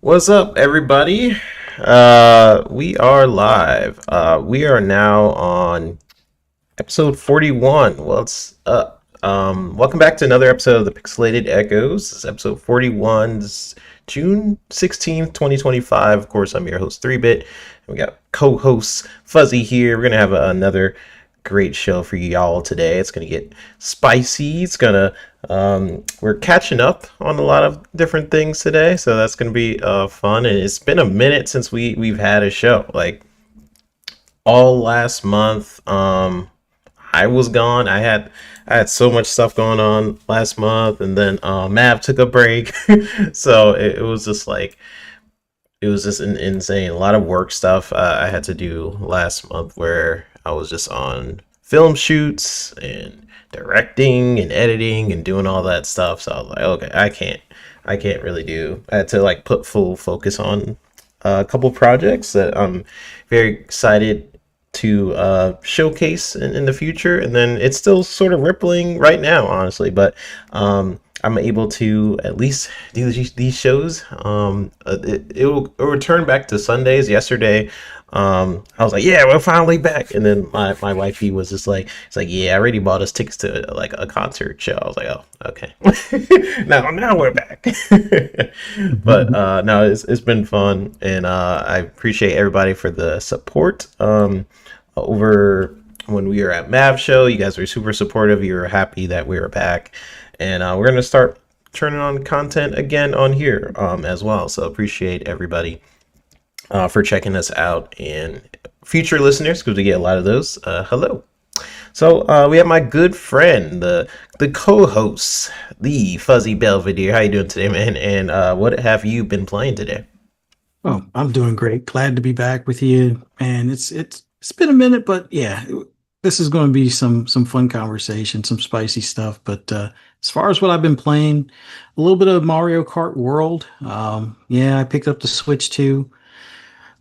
What's up, everybody? We are live. We are now on episode 41. What's up? Welcome back to another episode of the Pixelated Echoes. This is episode 41. This is June 16th, 2025. Of course, I'm your host, 3-Bit. We got co-host Fuzzy here. We're going to have another great show for y'all today. It's going to get spicy. We're catching up on a lot of different things today, so that's going to be fun. And it's been a minute since we've had a show. Like all last month, I was gone. I had so much stuff going on last month, and then Mav took a break, so it was just like insane. A lot of work stuff I had to do last month, where I was just on film shoots and directing and editing and doing all that stuff. So I was like, okay, I can't really do. I had to like put full focus on a couple projects that I'm very excited to showcase in the future. And then it's still sort of rippling right now, honestly, but I'm able to at least do these shows. It will return back to Sundays. Yesterday, I was like, yeah, we're finally back. And then my wifey was just like, it's like, yeah, I already bought us tickets to like a concert show. I was like, oh, okay. now we're back. But no, it's been fun, and I appreciate everybody for the support. Over when we were at Mav show, you guys were super supportive. You were happy that we were back, and we're gonna start turning on content again on here as well. So appreciate everybody for checking us out, and future listeners, because we get a lot of those. Hello. So we have my good friend, the co-host, the Fuzzy Belvedere. How you doing today, man? And what have you been playing today? Oh, I'm doing great. Glad to be back with you. And it's been a minute, but yeah, this is going to be some fun conversation, some spicy stuff. But as far as what I've been playing, a little bit of Mario Kart World. Yeah, I picked up the Switch too.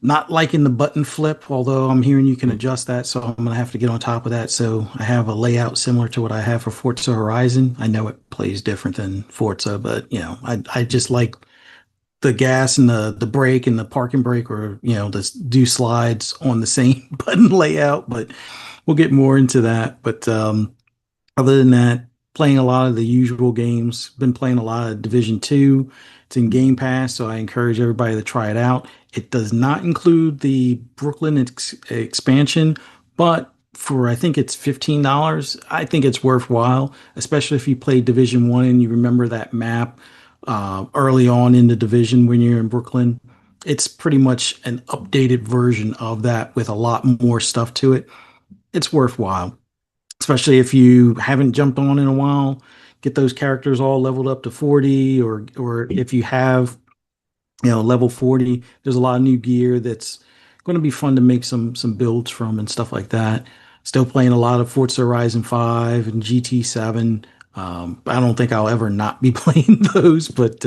Not liking the button flip, although I'm hearing you can adjust that, so I'm gonna have to get on top of that. So I have a layout similar to what I have for Forza Horizon. I know it plays different than Forza, but I just like the gas and the brake and the parking brake, or the do slides on the same button layout. But we'll get more into that. But other than that, playing a lot of the usual games. Been playing a lot of Division 2. It's in Game Pass, so I encourage everybody to try it out. It does not include the Brooklyn expansion, but for I think it's $15, I think it's worthwhile, especially if you played Division 1 and you remember that map early on in the division when you're in Brooklyn. It's pretty much an updated version of that with a lot more stuff to it. It's worthwhile, especially if you haven't jumped on in a while. Get those characters all leveled up to 40, or if you have level 40, there's a lot of new gear that's going to be fun to make some builds from and stuff like that. Still playing a lot of Forza Horizon 5 and GT7. I don't think I'll ever not be playing those, but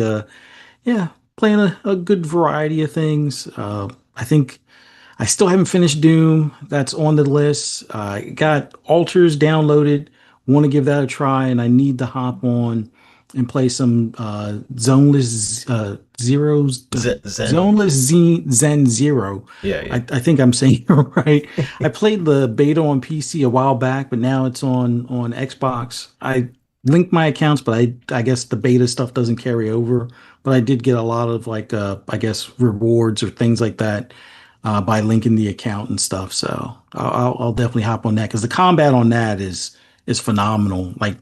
yeah, playing a good variety of things. I think I still haven't finished Doom. That's on the list. I got Alters downloaded. Want to give that a try, and I need to hop on and play some Zoneless Zeros. Zen Zero. Yeah. I think I'm saying it right. I played the beta on PC a while back, but now it's on Xbox. I linked my accounts, but I guess the beta stuff doesn't carry over. But I did get a lot of I guess rewards or things like that by linking the account and stuff. So I'll definitely hop on that, because the combat on that is phenomenal. Like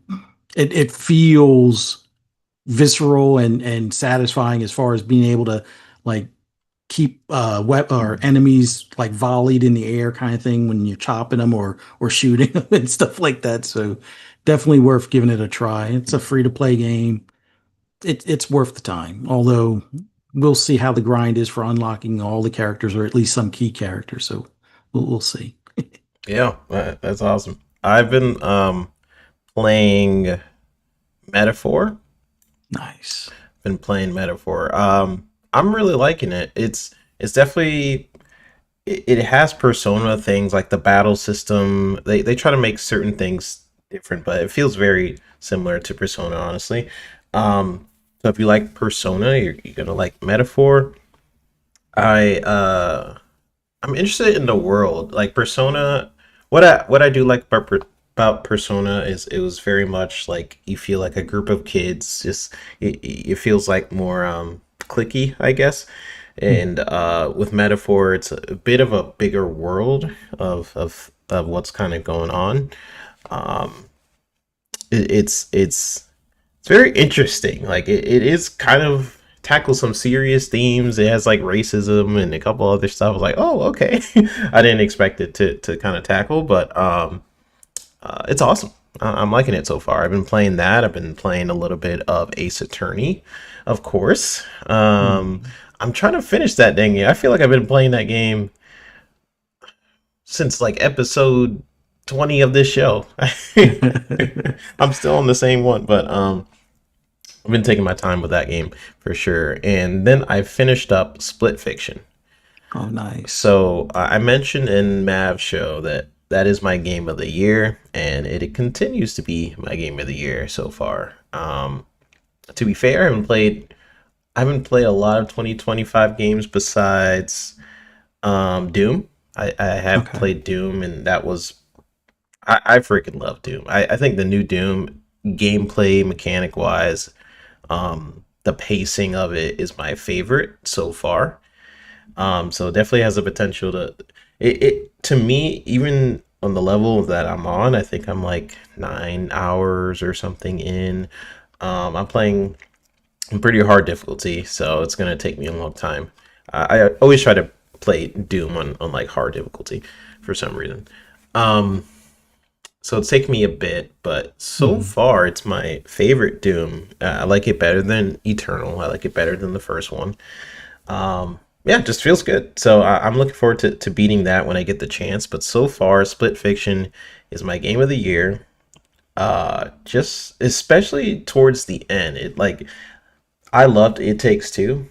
it feels visceral and satisfying, as far as being able to like keep or enemies like volleyed in the air kind of thing when you're chopping them or shooting them and stuff like that. So definitely worth giving it a try. It's a free to play game. It's worth the time, although we'll see how the grind is for unlocking all the characters, or at least some key characters. So we'll see. Yeah, that's awesome. I've been playing Metaphor. Nice. Been playing Metaphor. I'm really liking it. It's definitely it has Persona things like the battle system. They try to make certain things different, but it feels very similar to Persona, honestly. So if you like Persona, you're gonna like Metaphor. I I'm interested in the world. Like Persona, what I do like about Persona is it was very much like you feel like a group of kids. Just it feels like more clicky, I guess. And with Metaphor, it's a bit of a bigger world of what's kind of going on. It's very interesting. Like it is kind of tackles some serious themes. It has like racism and a couple other stuff. I was like, oh, okay. I didn't expect it to kind of tackle, but it's awesome. I'm liking it so far. I've been playing that. I've been playing a little bit of Ace Attorney, of course. I'm trying to finish that dang game. I feel like I've been playing that game since like episode 20 of this show. I'm still on the same one, but I've been taking my time with that game for sure. And then I finished up Split Fiction. Oh, nice. So I mentioned in Mav's show that that is my game of the year, and it continues to be my game of the year so far. To be fair, I haven't played a lot of 2025 games besides Doom. I have Okay. played Doom, and I freaking love Doom. I think the new Doom gameplay mechanic wise, the pacing of it is my favorite so far. So it definitely has the potential to it to me, even on the level that I'm on, I think I'm like 9 hours or something in. I'm playing pretty hard difficulty, so it's gonna take me a long time. I always try to play Doom on like hard difficulty for some reason. Um, so it's taken me a bit, but so Mhm. far it's my favorite Doom. I like it better than Eternal. I like it better than the first one. Yeah, it just feels good. So I'm looking forward to beating that when I get the chance. But so far, Split Fiction is my game of the year. Just especially towards the end, it like I loved It Takes Two.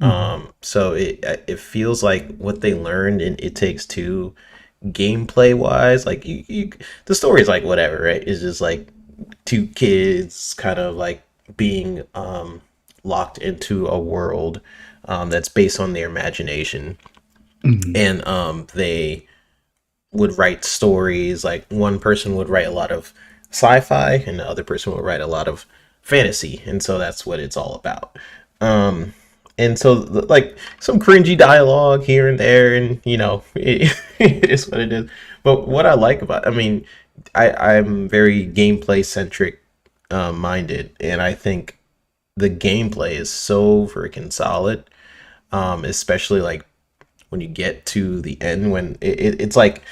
Mhm. So it feels like what they learned in It Takes Two, gameplay wise. Like the story is like whatever, right? It's just like two kids kind of like being locked into a world that's based on their imagination, Mhm. and they would write stories. Like one person would write a lot of sci-fi, and the other person would write a lot of fantasy, and so that's what it's all about. And so like some cringy dialogue here and there, and it is what it is. But what I like about, I mean, I'm very gameplay centric minded, and I think the gameplay is so freaking solid. Especially like when you get to the end, when it's like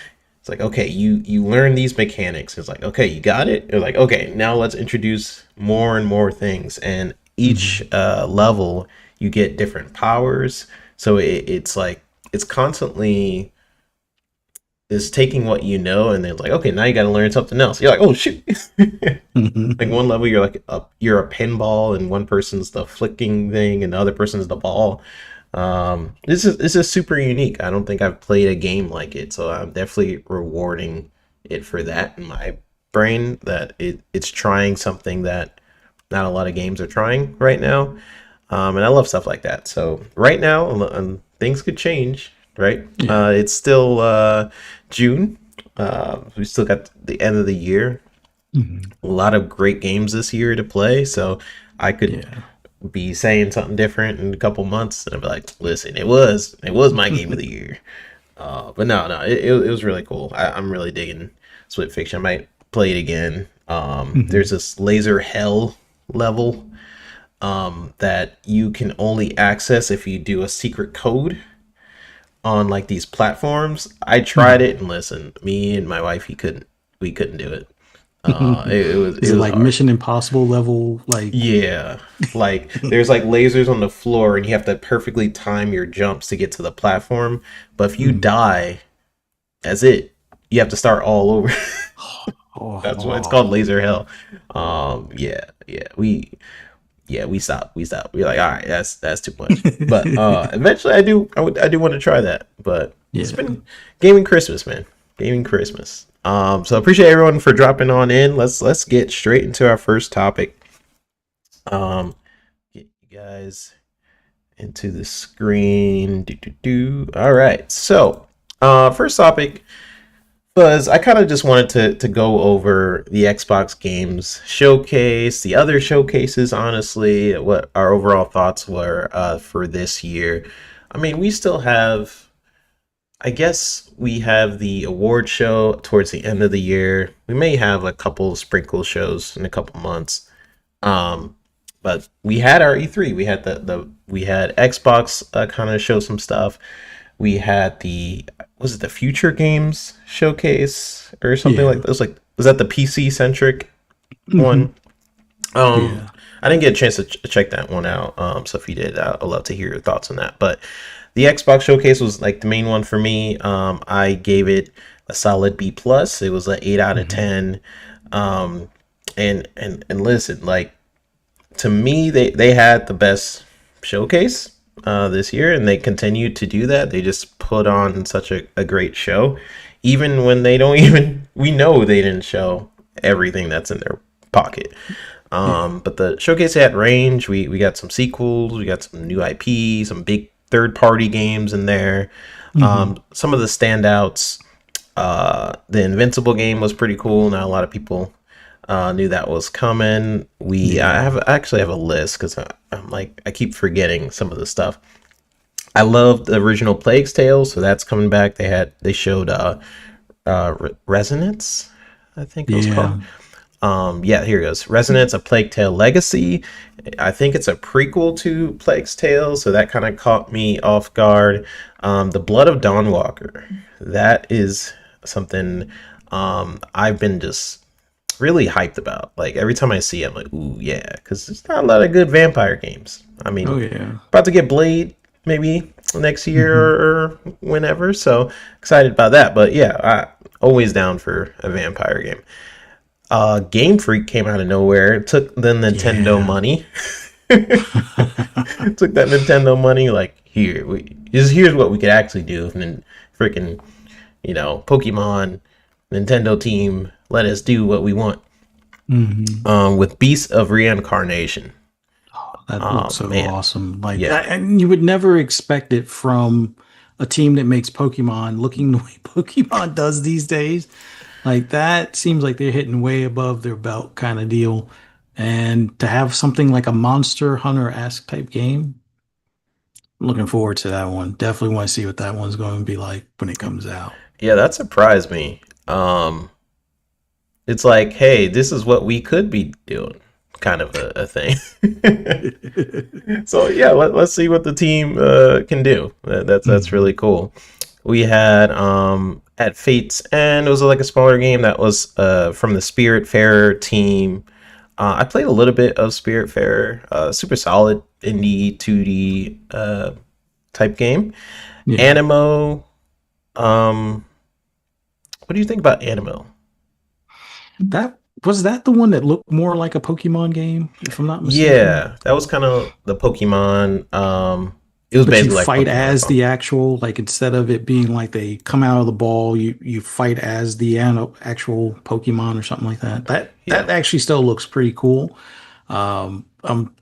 okay, you learn these mechanics. It's like okay, you got it. It's like okay, now let's introduce more and more things, and each Mhm. level you get different powers. So it's like it's constantly is taking what you know, and then it's like okay, now you got to learn something else. You're like oh shoot. Like Mhm. one level you're like you're a pinball, and one person's the flicking thing and the other person's the ball. This is super unique. I don't think I've played a game like it, so I'm definitely rewarding it for that in my brain, that it's trying something that not a lot of games are trying right now. And I love stuff like that. So right now, things could change, right? Yeah. It's still June. We still got the end of the year. Mhm. A lot of great games this year to play, so I could Yeah. be saying something different in a couple months, and I'd be like, "Listen, it was my game of the year." But no, it was really cool. I'm really digging Split Fiction. I might play it again. There's Mhm. this laser hell level that you can only access if you do a secret code on like these platforms. I tried Mhm. it, and listen, me and my wife, we couldn't do it. It was Is it it was like hard. Mission Impossible level? Like, Yeah. Like there's like lasers on the floor, and you have to perfectly time your jumps to get to the platform. But if you Mhm. die, that's it. You have to start all over. Oh, That's why it's called oh. laser hell. Yeah, yeah. We stopped. We stopped. We're like, all right, that's too much. But eventually I do want to try that. But It's Yeah. been gaming Christmas, man. Gaming Christmas. So I appreciate everyone for dropping on in. Let's get straight into our first topic. Um, get you guys into the screen. All right. So, first topic was I kind of just wanted to go over the Xbox games showcase, the other showcases, honestly, what our overall thoughts were for this year. I mean, we still have, I guess we have the award show towards the end of the year. We may have a couple sprinkle shows in a couple months. Um, but we had our E3. We had the we had Xbox kind of show some stuff. We had the, was it the Future Games showcase or something like Yeah. that? It was like, was that the PC centric Hmm. one? Um, Yeah. I didn't get a chance to check that one out. So if you did, I'd love to hear your thoughts on that. But the Xbox showcase was like the main one for me. I gave it a solid B plus. It was an 8 out of 10. Um, and listen, like, to me, they had the best showcase this year, and they continue to do that. They just put on such a great show, even when they don't even. We know they didn't show everything that's in their pocket. Yeah. But the showcase had range. We got some sequels. We got some new IP, some big third party games in there. Hmm. Some of the standouts. The Invincible game was pretty cool. Now a lot of people knew that was coming. I Yeah. have I actually have a list because I'm like I keep forgetting some of the stuff. I love the original Plague's Tale, so that's coming back. They showed Resonance, I think it was called. Yeah. Yeah, here it goes. Resonance, A Plague Tale Legacy. I think it's a prequel to Plague's Tale, so that kind of caught me off guard. The Blood of Dawnwalker. That is something I've been just really hyped about. Like every time I see it, I'm like, ooh, yeah, because there's not a lot of good vampire games. I Oh mean, yeah. about to get Blade maybe next year Hmm. or whenever, so excited about that. But yeah, I always down for a vampire game. Game Freak came out of nowhere. Took the Nintendo Yeah. money. Took that Nintendo money. Like here's what we could actually do. And then freaking Pokemon Nintendo team let us do what we want. Hmm. With Beast of Reincarnation. That looks Oh so man, awesome. Like, yeah, and you would never expect it from a team that makes Pokemon looking the way Pokemon does these days. Like, that seems like they're hitting way above their belt kind of deal. And to have something like a Monster Hunter-esque type game, I'm looking forward to that one. Definitely want to see what that one's going to be like when it comes out. yeah, that surprised me. It's like, hey, this is what we could be doing, kind of a thing. So yeah, let's see what the team can do. That's really Mhm. cool. We had at Fate's End. It was like a smaller game that was from the Spiritfarer team. I played a little bit of Spiritfarer. Super solid indie 2D type game. Yeah. Animo. Um, what do you think about Animo? That was that the one that looked more like a Pokemon game, if I'm not mistaken. Yeah, that was kind of the Pokemon. It was But you basically like fight Pokemon as Go. the actual, like instead of it being like they come out of the ball, you fight as the actual Pokemon or something like that. That Yeah. actually still looks pretty cool. I'm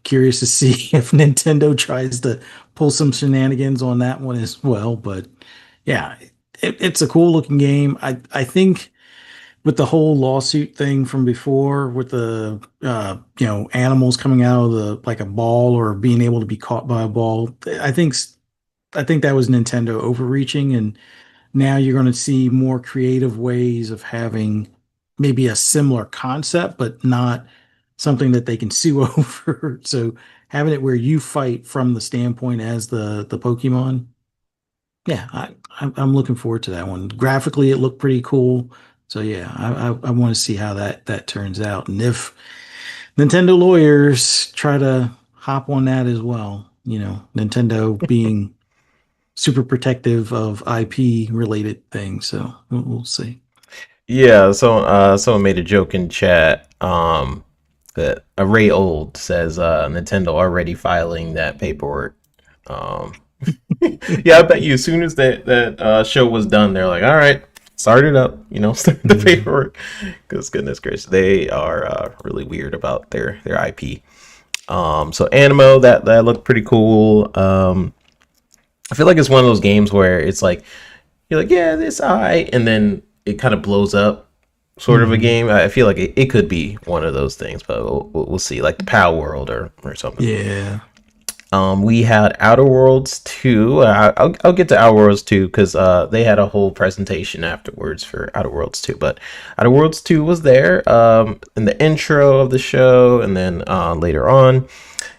curious to see if Nintendo tries to pull some shenanigans on that one as well. But yeah, it's a cool looking game. I think with the whole lawsuit thing from before, with the animals coming out of the like a ball or being able to be caught by a ball, I think that was Nintendo overreaching, and now you're going to see more creative ways of having maybe a similar concept, but not something that they can sue over. So having it where you fight from the standpoint as the Pokemon, yeah, I'm looking forward to that one. Graphically, it looked pretty cool. So yeah, I want to see how that turns out, and if Nintendo lawyers try to hop on that as well, Nintendo being super protective of IP related things. So we'll see. Yeah, so someone made a joke in chat that Ray Old says Nintendo already filing that paperwork. Um Yeah, I bet you as soon as that show was done, they're like, all right, start it up, start the Mhm. paperwork. Because goodness gracious, they are really weird about their IP. So Animo, that looked pretty cool. I feel like it's one of those games where it's like you're like, yeah, this alright, and then it kind of blows up, sort of a Mhm. game. I feel like it could be one of those things, but we'll see, like the Pow World or something. Yeah. We had Outer Worlds 2. I'll get to Outer Worlds 2 because they had a whole presentation afterwards for Outer Worlds 2. But Outer Worlds 2 was there in the intro of the show, and then later on.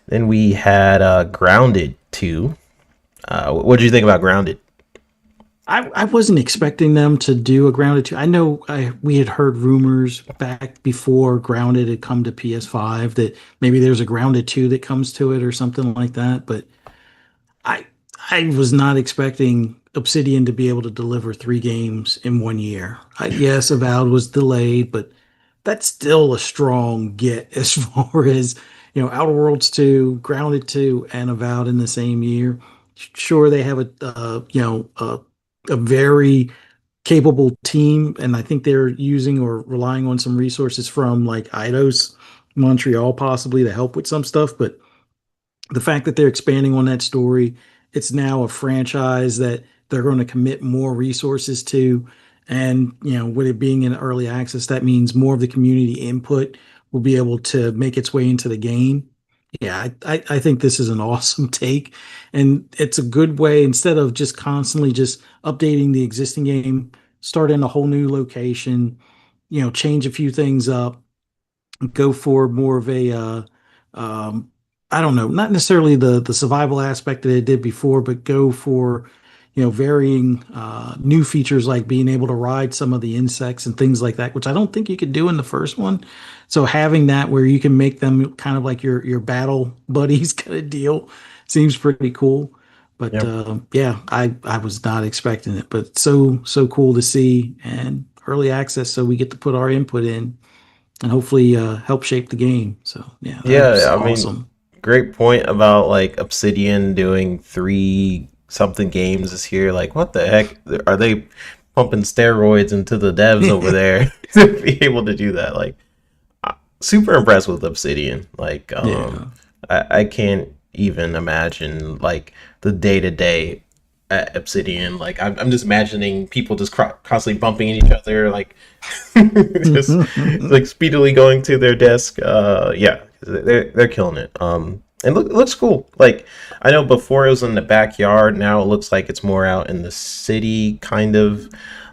Then we had Grounded 2. What did you think about Grounded? I wasn't expecting them to do a Grounded 2. I know we had heard rumors back before Grounded had come to PS5 that maybe there's a Grounded 2 that comes to it or something like that. But I I was not expecting Obsidian to be able to deliver 3 games in 1 year. Yes, Avowed was delayed, but that's still a strong get as far as Outer Worlds 2, Grounded 2, and Avowed in the same year. Sure, they have a very capable team, and I think they're using or relying on some resources from like Eidos Montreal possibly to help with some stuff, but the fact that they're expanding on that story, it's now a franchise that they're going to commit more resources to. And, with it being in early access, that means more of the community input will be able to make its way into the game. Yeah, I think this is an awesome take. And it's a good way, instead of just constantly just updating the existing game, start in a whole new location, change a few things up, go for more of a um, I don't know, not necessarily the survival aspect that it did before, but go for varying new features like being able to ride some of the insects and things like that, which I don't think you could do in the first one. So having that where you can make them kind of like your battle buddies kind of deal seems pretty cool. But Yeah. yeah, I was not expecting it, but so cool to see, and early access, so we get to put our input in and hopefully help shape the game. So yeah, that's Yeah, I mean, awesome. great point about like Obsidian doing three something games this year. Like, what the heck? Are they pumping steroids into the devs over there to be able to do that? Like, super impressed with Obsidian. Like, Yeah. I can't even imagine like the day to day at Obsidian. Like, I'm just imagining people just constantly bumping into each other, like just like speedily going to their desk. Yeah, they're killing it. And it looks cool. Like, I know before it was in the backyard. Now it looks like it's more out in the city, kind of.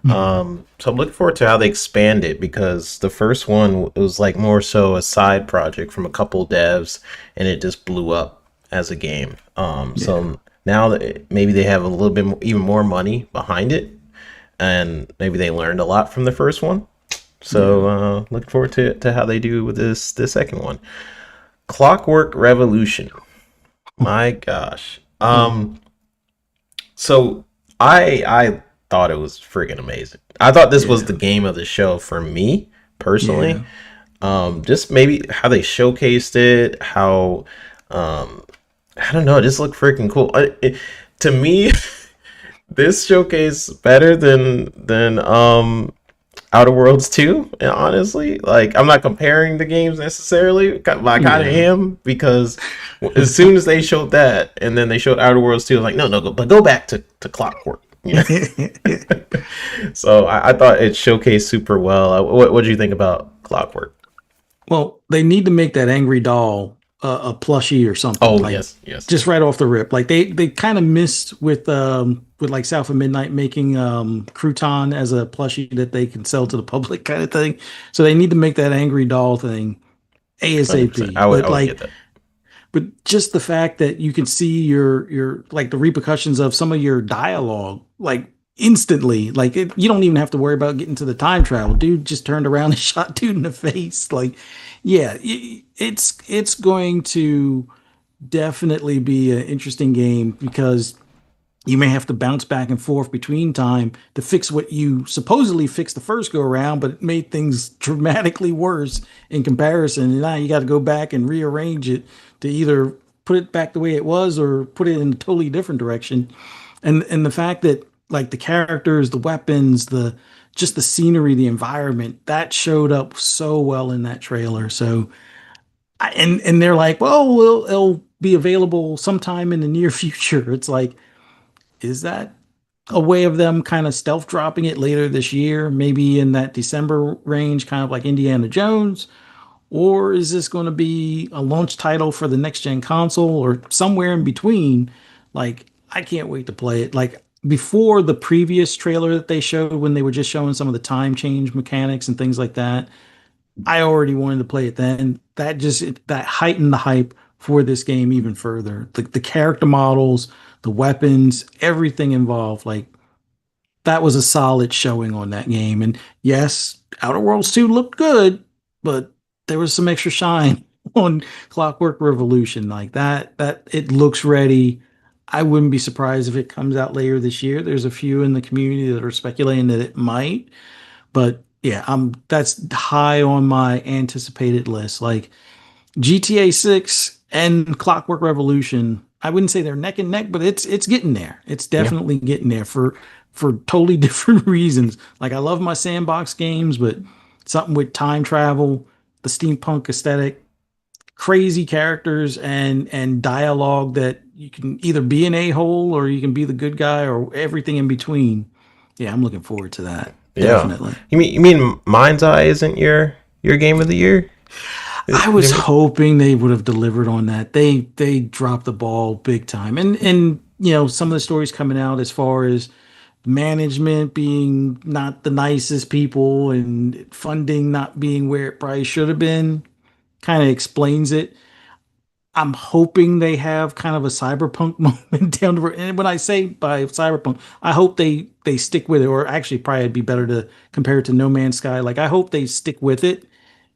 So I'm looking forward to how they expand it because the first one was like more so a side project from a couple devs, and it just blew up as a game. Yeah. So now that maybe they have a little bit more, even more money behind it, and maybe they learned a lot from the first one. So Yeah. looking forward to how they do with this second one. Clockwork Revolution. My gosh. So I thought it was freaking amazing. I thought this was the Yeah. game of the show for me personally. Yeah. Just maybe how they showcased it, how um I don't know, it just looked freaking cool. To me, this showcase better than Outer Worlds 2, honestly. Like, I'm not comparing the games necessarily, but I kind of Yeah. am because as soon as they showed that and then they showed Outer Worlds 2, I was like, no, no, but go back to Clockwork. Yeah. So I thought it showcased super well. What do you think about Clockwork? Well, they need to make that angry doll a plushie or something, Oh, like yes, yes. just right off the rip. Like they kind of missed with like South of Midnight making Crouton as a plushie that they can sell to the public kind of thing. So they need to make that angry doll thing 100%. ASAP. I But would get like that. but just the fact that you can see your like the repercussions of some of your dialogue like instantly, like you don't even have to worry about getting to the time travel. Dude just turned around and shot dude in the face. Like, yeah, it's going to definitely be an interesting game because you may have to bounce back and forth between time to fix what you supposedly fixed the first go around, but it made things dramatically worse in comparison. And now you got to go back and rearrange it to either put it back the way it was or put it in a totally different direction. And the fact that like the characters, the weapons, the just the scenery, the environment, that showed up so well in that trailer. So and they're like, well, it'll be available sometime in the near future. It's like, is that a way of them kind of stealth dropping it later this year, maybe in that December range, kind of like Indiana Jones? Or is this going to be a launch title for the next gen console or somewhere in between? Like, I can't wait to play it. Like, before the previous trailer that they showed, when they were just showing some of the time change mechanics and things like that, I already wanted to play it then. That heightened the hype for this game even further. The character models, the weapons, everything involved. Like, that was a solid showing on that game. And yes, Outer Worlds 2 looked good, but there was some extra shine on Clockwork Revolution. Like that it looks ready. I wouldn't be surprised if it comes out later this year. There's a few in the community that are speculating that it might, but yeah, that's high on my anticipated list. Like GTA 6 and Clockwork Revolution, I wouldn't say they're neck and neck, but it's getting there. It's Yeah. definitely getting there for totally different reasons. Like I love my sandbox games, but something with time travel, the steampunk aesthetic, crazy characters and dialogue that you can either be an a-hole or you can be the good guy or everything in between. Yeah, I'm looking forward to that. Yeah. Definitely. You mean Mind's Eye isn't your game of the year? I was hoping they would have delivered on that. They dropped the ball big time. And some of the stories coming out as far as management being not the nicest people and funding not being where it probably should have been kind of explains it. I'm hoping they have kind of a cyberpunk moment down the road. And when I say by cyberpunk, I hope they stick with it, or actually probably it'd be better to compare it to No Man's Sky. Like I hope they stick with it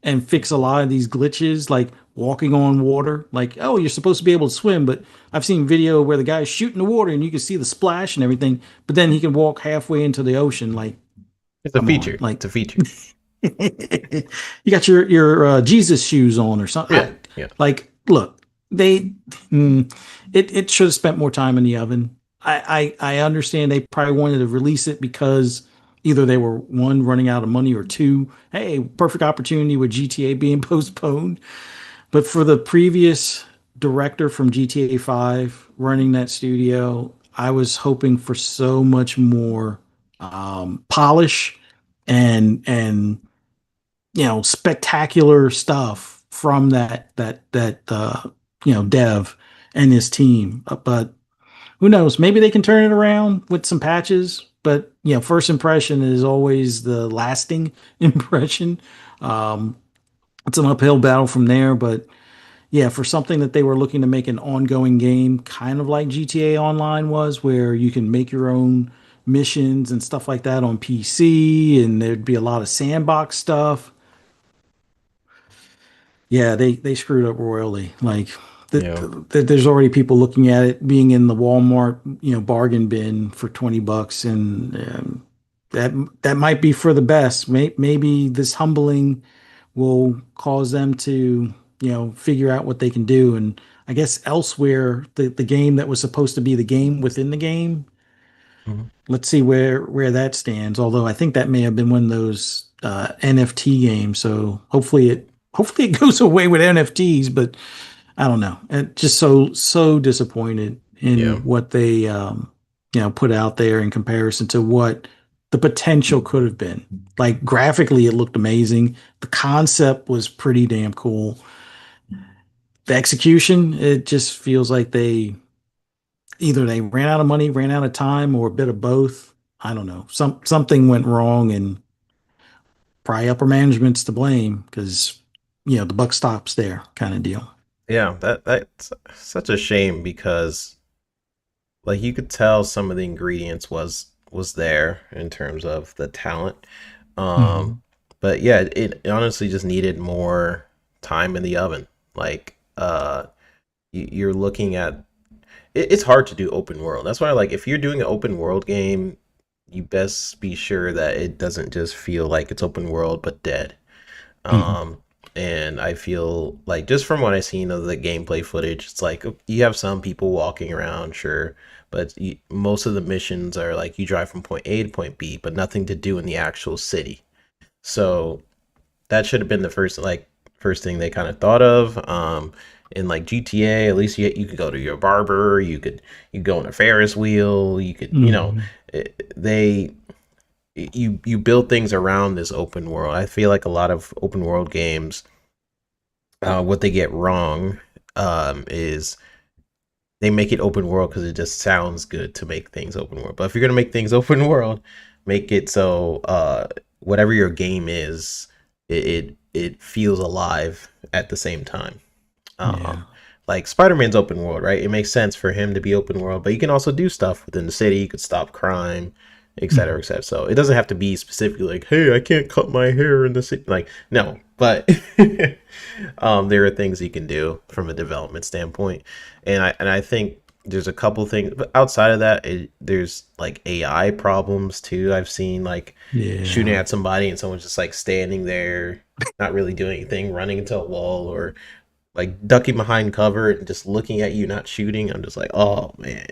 and fix a lot of these glitches, like walking on water. Like, oh, you're supposed to be able to swim, but I've seen video where the guy's shooting the water and you can see the splash and everything, but then he can walk halfway into the ocean. Like, It's a come on, feature. like It's a feature. you got your Jesus shoes on or something. Yeah. Yeah. Like, look, they it should have spent more time in the oven. I understand they probably wanted to release it because either they were one running out of money or two, hey, perfect opportunity with GTA being postponed. But for the previous director from GTA 5 running that studio, I was hoping for so much more polish and spectacular stuff from that dev and his team. But who knows? Maybe they can turn it around with some patches. But first impression is always the lasting impression. Um, it's an uphill battle from there, but yeah, for something that they were looking to make an ongoing game, kind of like GTA Online was, where you can make your own missions and stuff like that on PC, and there'd be a lot of sandbox stuff. Yeah, they screwed up royally. Like Yeah. there's already people looking at it being in the Walmart, bargain bin for $20, and that might be for the best. Maybe this humbling will cause them to, figure out what they can do. And I guess elsewhere, the game that was supposed to be the game within the game, Mhm. let's see where that stands. Although I think that may have been one of those NFT games. So hopefully it goes away with NFTs. But I don't know. Just so disappointed in Yeah. what they put out there in comparison to what the potential could have been. Like graphically, it looked amazing. The concept was pretty damn cool. The execution, it just feels like either they ran out of money, ran out of time, or a bit of both. I don't know. Something went wrong, and probably upper management's to blame because the buck stops there, kind of deal. Yeah. That's such a shame because like you could tell some of the ingredients was there in terms of the talent. Um, Mhm. but yeah, it honestly just needed more time in the oven. Like you're looking at it's hard to do open world. That's why like if you're doing an open world game, you best be sure that it doesn't just feel like it's open world but dead. Mhm. Um, And I feel like just from what I've seen of the gameplay footage, it's like you have some people walking around, sure, but most of the missions are like you drive from point A to point B, but nothing to do in the actual city. So that should have been the first thing they kind of thought of. In like GTA, at least you could go to your barber, you go on a Ferris wheel, you could Hmm. they you build things around this open world. I feel like a lot of open world games, what they get wrong is they make it open world because it just sounds good to make things open world. But if you're gonna make things open world, make it so whatever your game is, it feels alive at the same time. Yeah. Like Spider-Man's open world, right? It makes sense for him to be open world, but you can also do stuff within the city. You could stop crime, et cetera, Mhm. et cetera. So it doesn't have to be specifically like, hey, I can't cut my hair in the city. Like, no, but there are things you can do from a development standpoint, and I think there's a couple things, but outside of that, there's like AI problems too. I've seen like shooting Yeah. at somebody and someone's just like standing there, not really doing anything, running into a wall or like ducking behind cover and just looking at you, not shooting. I'm just like, oh man.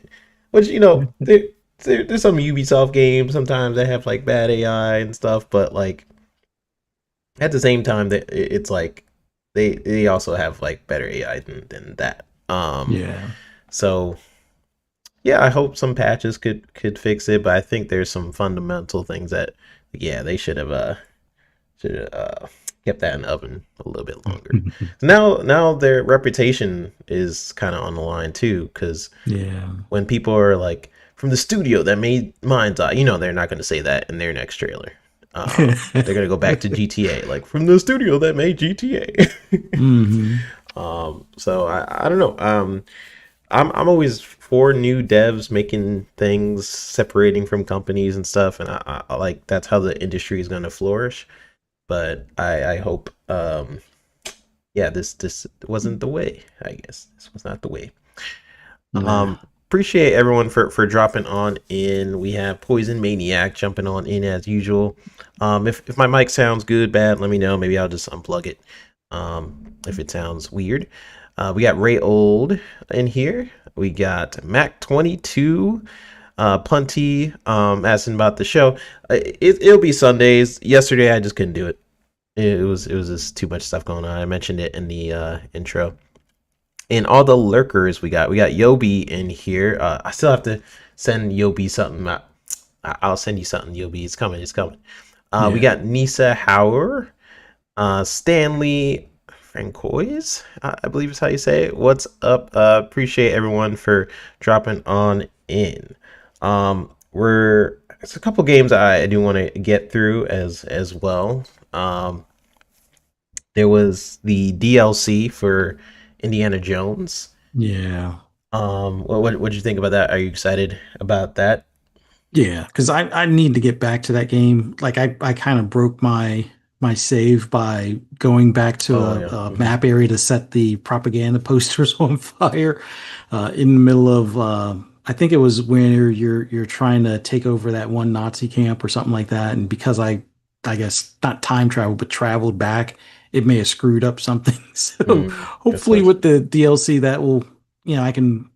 Which there's some Ubisoft games sometimes that have like bad AI and stuff, but like at the same time, that it's like they also have like better AI than that. Yeah. So yeah, I hope some patches could fix it, but I think there's some fundamental things that yeah they should have kept that in the oven a little bit longer. Now their reputation is kind of on the line too, because Yeah. when people are like from the studio that made Mind's Eye, they're not going to say that in their next trailer. They're going to go back to GTA, like from the studio that made GTA. Hmm. So I don't know. I'm always for new devs making things separating from companies and stuff, and I like that's how the industry is going to flourish. But I hope yeah, this wasn't the way. I guess this was not the way. Nah. Appreciate everyone for dropping on in. We have Poison Maniac jumping on in as usual. If my mic sounds good, bad, let me know. Maybe I'll just unplug it. If it sounds weird. We got Ray Old in here. We got Mac 22. Punty asking about the show. It'll be Sundays. Yesterday I just couldn't do it. It was just too much stuff going on. I mentioned it in the intro. And all the lurkers we got Yobi in here. I still have to send Yobi something. I'll send you something, Yobi. It's coming. It's coming. We Yeah. got Nisa Hauer, Stanley Francois, I believe is how you say it. What's up? Appreciate everyone for dropping on in. We're It's a couple games I do want to get through as well. There was the DLC for Indiana Jones. Yeah. What did you think about that? Are you excited about that? Yeah, because I need to get back to that game. Like I kind of broke my save by going back to Oh a, yeah. a map area to set the propaganda posters on fire in the middle of I think it was where you're trying to take over that one Nazi camp or something like that. And because I guess not time travel but traveled back, it may have screwed up something. So Good hopefully with question. the DLC that will I can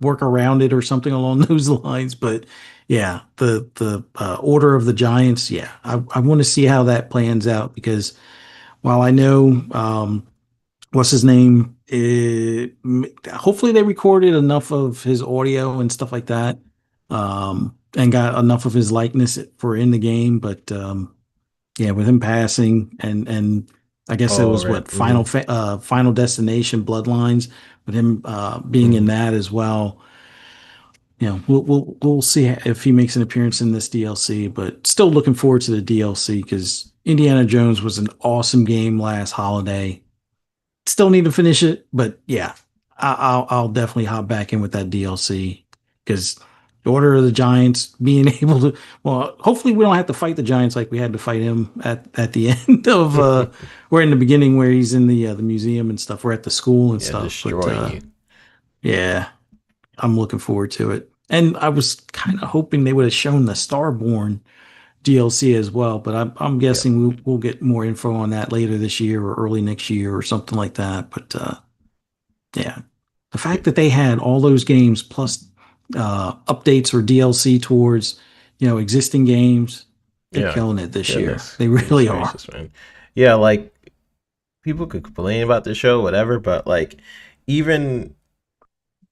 work around it or something along those lines. But yeah, the Order of the Giants. Yeah, I want to see how that plans out because while I know what's his name, hopefully they recorded enough of his audio and stuff like that, and got enough of his likeness for in the game. But yeah, with him passing and I guess it Oh was right. what Final Destination Bloodlines with him being in Hmm. that as well. We'll see if he makes an appearance in this DLC, but still looking forward to the DLC because Indiana Jones was an awesome game last holiday. Still need to finish it, but yeah, I'll definitely hop back in with that DLC because the Order of the Giants being able to, well, hopefully we don't have to fight the Giants like we had to fight him at the end of we're in the beginning where he's in the museum and stuff. We're at the school and Yeah, stuff, but destroying you. yeah, I'm looking forward to it. And I was kind of hoping they would have shown the Starborn DLC as well, but I'm Yeah, guessing we'll get more info on that later this year or early next year or something like that. But yeah, the yeah, fact that they had all those games plus updates or DLC towards existing games, they're yeah. killing it this year. Goodness, They goodness really are. gracious, man. Yeah, like people could complain about the show, whatever, but like even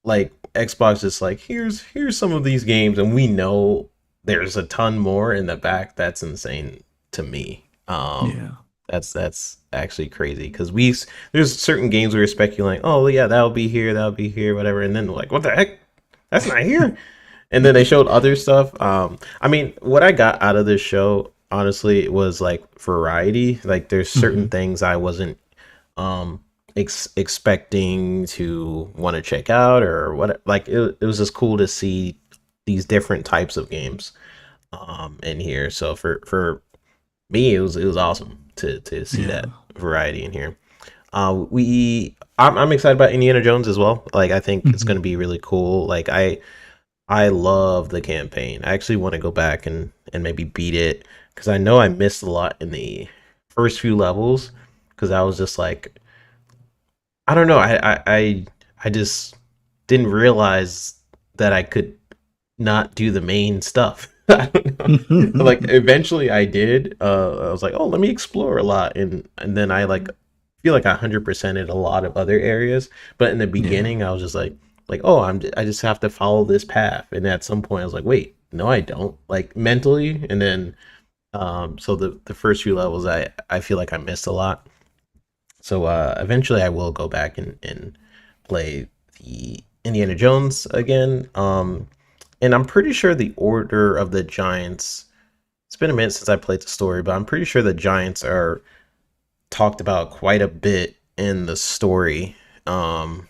like Xbox is like, here's some of these games, and we know there's a ton more in the back. That's insane to me. Yeah. That's actually crazy because there's certain games we were speculating, oh yeah, that'll be here, whatever, and then like, what the heck? That's not here. And then they showed other stuff. I mean, what I got out of this show, honestly, was like variety. Like, there's certain Hmm. things I wasn't um expecting to want to check out or what. Like, it was just cool to see these different types of games in here. So for me, it was awesome to see Yeah. that variety in here. I'm excited about Indiana Jones as well. Like, I think it's going Hmm. to be really cool. Like, I love the campaign. I actually want to go back and maybe beat it because I know I missed a lot in the first few levels because I was just like, I don't know. I just didn't realize that I could not do the main stuff. I don't know. Like, eventually I did. I was like, oh, let me explore a lot, and then I like feel like I 100%ed a lot of other areas. But in the Yeah. beginning, I was just like, oh, I just have to follow this path. And at some point, I was like, wait, no, I don't. Like, mentally, and then so the first few levels, I feel like I missed a lot. So eventually, I will go back and play the Indiana Jones again. And I'm pretty sure the Order of the Giants. It's been a minute since I played the story, but I'm pretty sure the Giants are talked about quite a bit in the story. Um,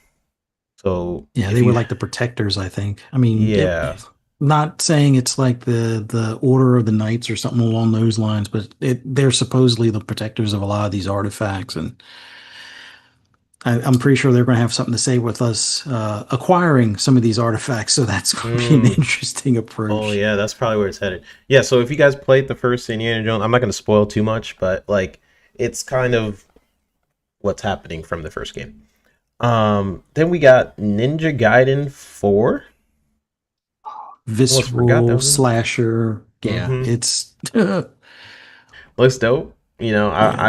so Yeah, if they were you, like the protectors, I think. I mean, yeah, not saying it's like the Order of the Knights or something along those lines, but they're supposedly the protectors of a lot of these artifacts, and I'm pretty sure they're going to have something to say with us acquiring some of these artifacts. So that's going to be an mm, interesting oh approach. yeah, that's probably where it's headed. Yeah, so if you guys played the first Indiana Jones, I'm not going to spoil too much, but like it's kind of what's happening from the first game. Then we got Ninja Gaiden 4. Almost forgot that Visceral was in. slasher. Yeah, Mm-hmm. it's Looks dope. You know, yeah.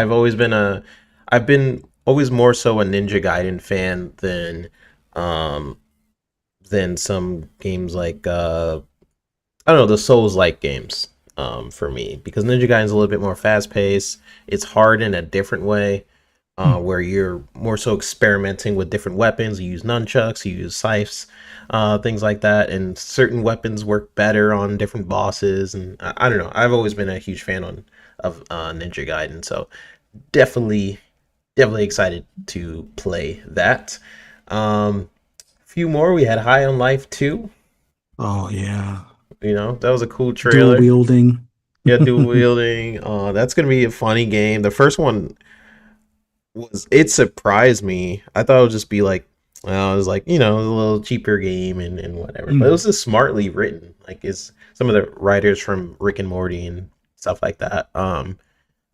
I've been always more so a Ninja Gaiden fan um than some games like I don't know, the Souls like games for me because Ninja Gaiden's a little bit more fast paced. It's hard in a different way. Hmm. Where you're more so experimenting with different weapons. You use nunchucks, you use scythes, things like that, and certain weapons work better on different bosses. And I don't know. I've always been a huge fan of Ninja Gaiden, so definitely, definitely excited to play that. Few more. We had High on Life 2. Oh yeah, You know, that was a cool dual trailer. wielding. Yeah, dual wielding. That's gonna be a funny game. The first one it surprised me. I thought it would just be like, well, it was like, you know, a little cheaper game and whatever. But it was Mm, just smartly written. Like, it's some of the writers from Rick and Morty and stuff like that.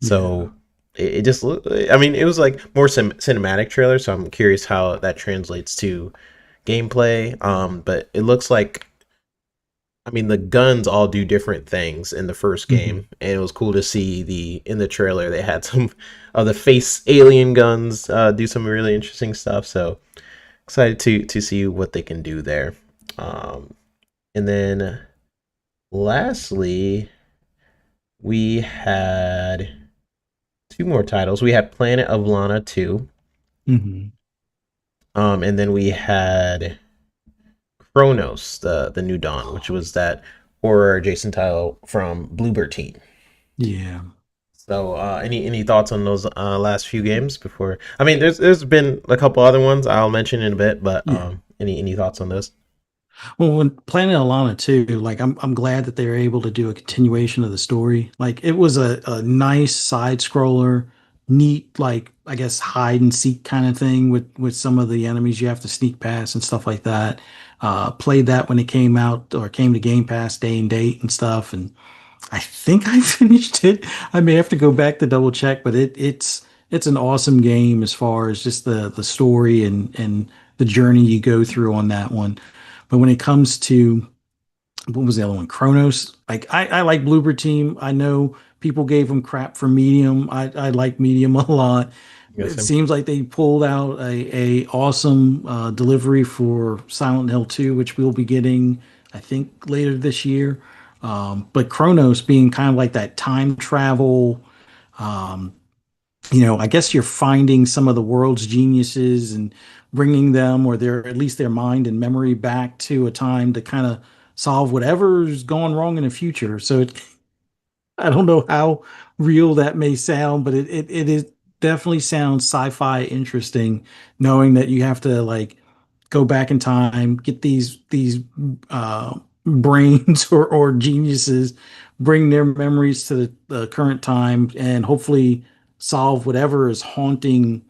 yeah. So it just looked. I mean, it was like more cinematic trailer. So I'm curious how that translates to gameplay. But it looks like, I mean, the guns all do different things in the first Hmm. game, and it was cool to see the in the trailer they had some of the face alien guns do some really interesting stuff. So excited to see what they can do there. Um, and then lastly, we had two more titles. We had Planet of Lana 2, Hmm. and then we had Chronos, the New Dawn, which was that horror adjacent title from Bluebird Team. Yeah. So, any thoughts on those last few games before? I mean, there's been a couple other ones I'll mention in a bit, but Yeah. any thoughts on this? Well, when Planet Alana too, like I'm glad that they were able to do a continuation of the story. Like it was a nice side scroller, neat, like I guess hide and seek kind of thing with some of the enemies you have to sneak past and stuff like that. Played that when it came out or came to Game Pass day and date and stuff, and I think I finished it. I may have to go back to double check, but it's an awesome game as far as just the story and the journey you go through on that one. But when it comes to what was the other one? Kronos. Like I like Bloober Team. I know people gave them crap for Medium. I like Medium a lot. Yes, It him. seems like they pulled out a awesome delivery for Silent Hill 2, which we'll be getting, I think, later this year. But Kronos being kind of like that time travel, um, I guess you're finding some of the world's geniuses and bringing them, or their at least their mind and memory, back to a time to kind of solve whatever's going wrong in the future. So I don't know how real that may sound, but it is definitely sounds sci-fi interesting, knowing that you have to like go back in time, get these brains or geniuses, bring their memories to the current time, and hopefully solve whatever is haunting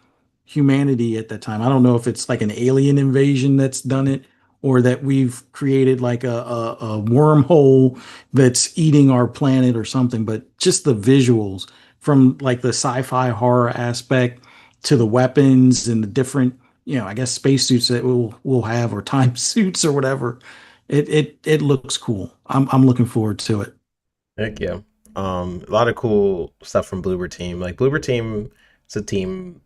humanity at that time. I don't know if it's like an alien invasion that's done it, or that we've created like a wormhole that's eating our planet or something, but just the visuals from like the sci-fi horror aspect to the weapons and the different, I guess spacesuits that we'll have, or time suits or whatever. It looks cool. I'm looking forward to it. Heck yeah. A lot of cool stuff from Bloober Team. Like Bloober Team, it's a team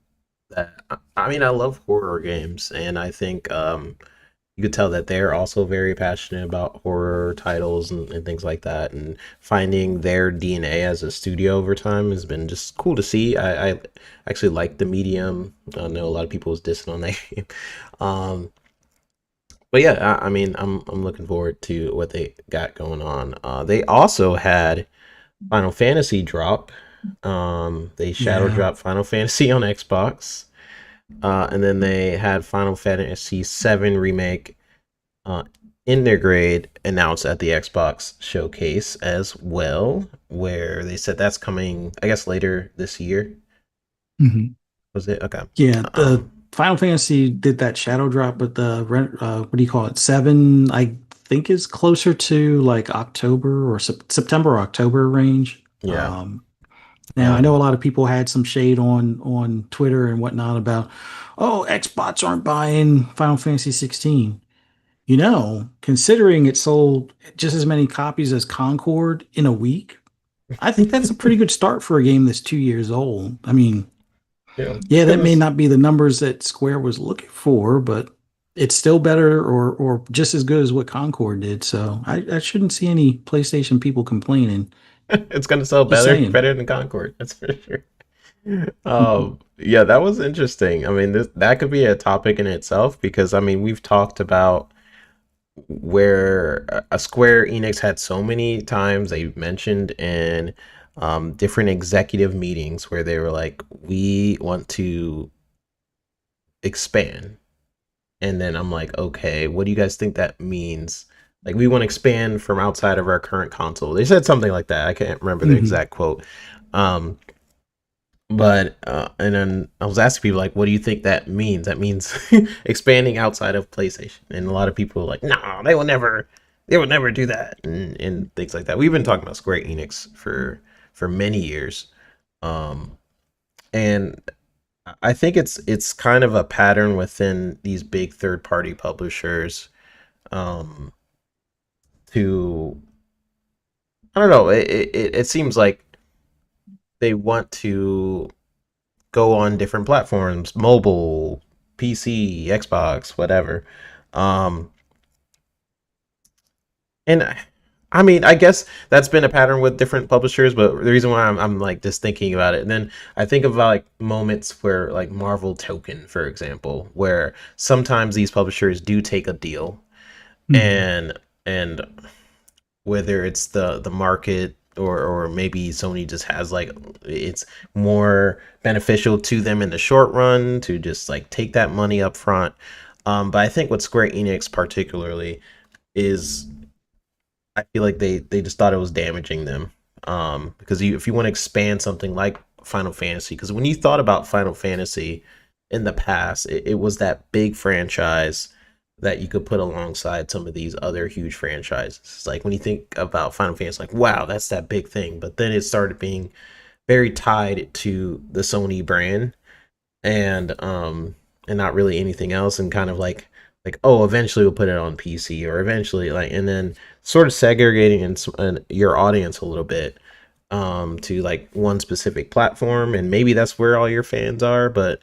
that I mean, I love horror games, and I think you could tell that they're also very passionate about horror titles and things like that. And finding their DNA as a studio over time has been just cool to see. I actually like the medium. I know a lot of people was dissing on that game. Um, but yeah, I mean, I'm looking forward to what they got going on. They also had Final Fantasy drop. They shadow Yeah. dropped Final Fantasy on Xbox, and then they had Final Fantasy VII remake uh, in their grade announced at the Xbox showcase as well, where they said that's coming, I guess, later this year. Mhm. Was it? Okay. Yeah, the Um, Final Fantasy did that shadow drop, but the what do you call it? Seven, I think, is closer to like October or September or October range. yeah. Now I know a Um, lot of people had some shade on Twitter and whatnot about, oh, Xbox aren't buying Final Fantasy 16. Considering it sold just as many copies as Concord in a week, I think that's a pretty good start for a game that's 2 years old. I mean, it's yeah, that may gonna. not be the numbers that Square was looking for, but it's still better or just as good as what Concord did. So I shouldn't see any PlayStation people complaining. It's gonna sell Just saying. better than Concord. That's for sure. Yeah, that was interesting. I mean, that could be a topic in itself because I mean, we've talked about where a Square Enix had so many times they mentioned in different executive meetings where they were like, "We want to expand," and then I'm like, "Okay, what do you guys think that means?" Like, we want to expand from outside of our current console. They said something like that. I can't remember the Mhm. exact quote. Um, But and then I was asking people like, what do you think that means? That means expanding outside of PlayStation. And a lot of people are like, no, they will never do that, and things like that. We've been talking about Square Enix for many years, um, and I think it's kind of a pattern within these big third party publishers, um, to I don't know. It seems like they want to go on different platforms, mobile, PC, Xbox, whatever. Um, and I mean, I guess that's been a pattern with different publishers, but the reason why I'm like just thinking about it, and then I think of like moments where like Marvel Token, for example, where sometimes these publishers do take a deal, Mhm. and whether it's the market or maybe Sony just has like it's more beneficial to them in the short run to just like take that money up front. But I think what Square Enix particularly is, I feel like they just thought it was damaging them. Because if you want to expand something like Final Fantasy, because when you thought about Final Fantasy in the past, it was that big franchise that you could put alongside some of these other huge franchises. It's like when you think about Final Fantasy, like wow, that's that big thing. But then it started being very tied to the Sony brand, and not really anything else, and kind of like oh, eventually we'll put it on PC, or eventually like, and then sort of segregating your audience a little bit to like one specific platform, and maybe that's where all your fans are, but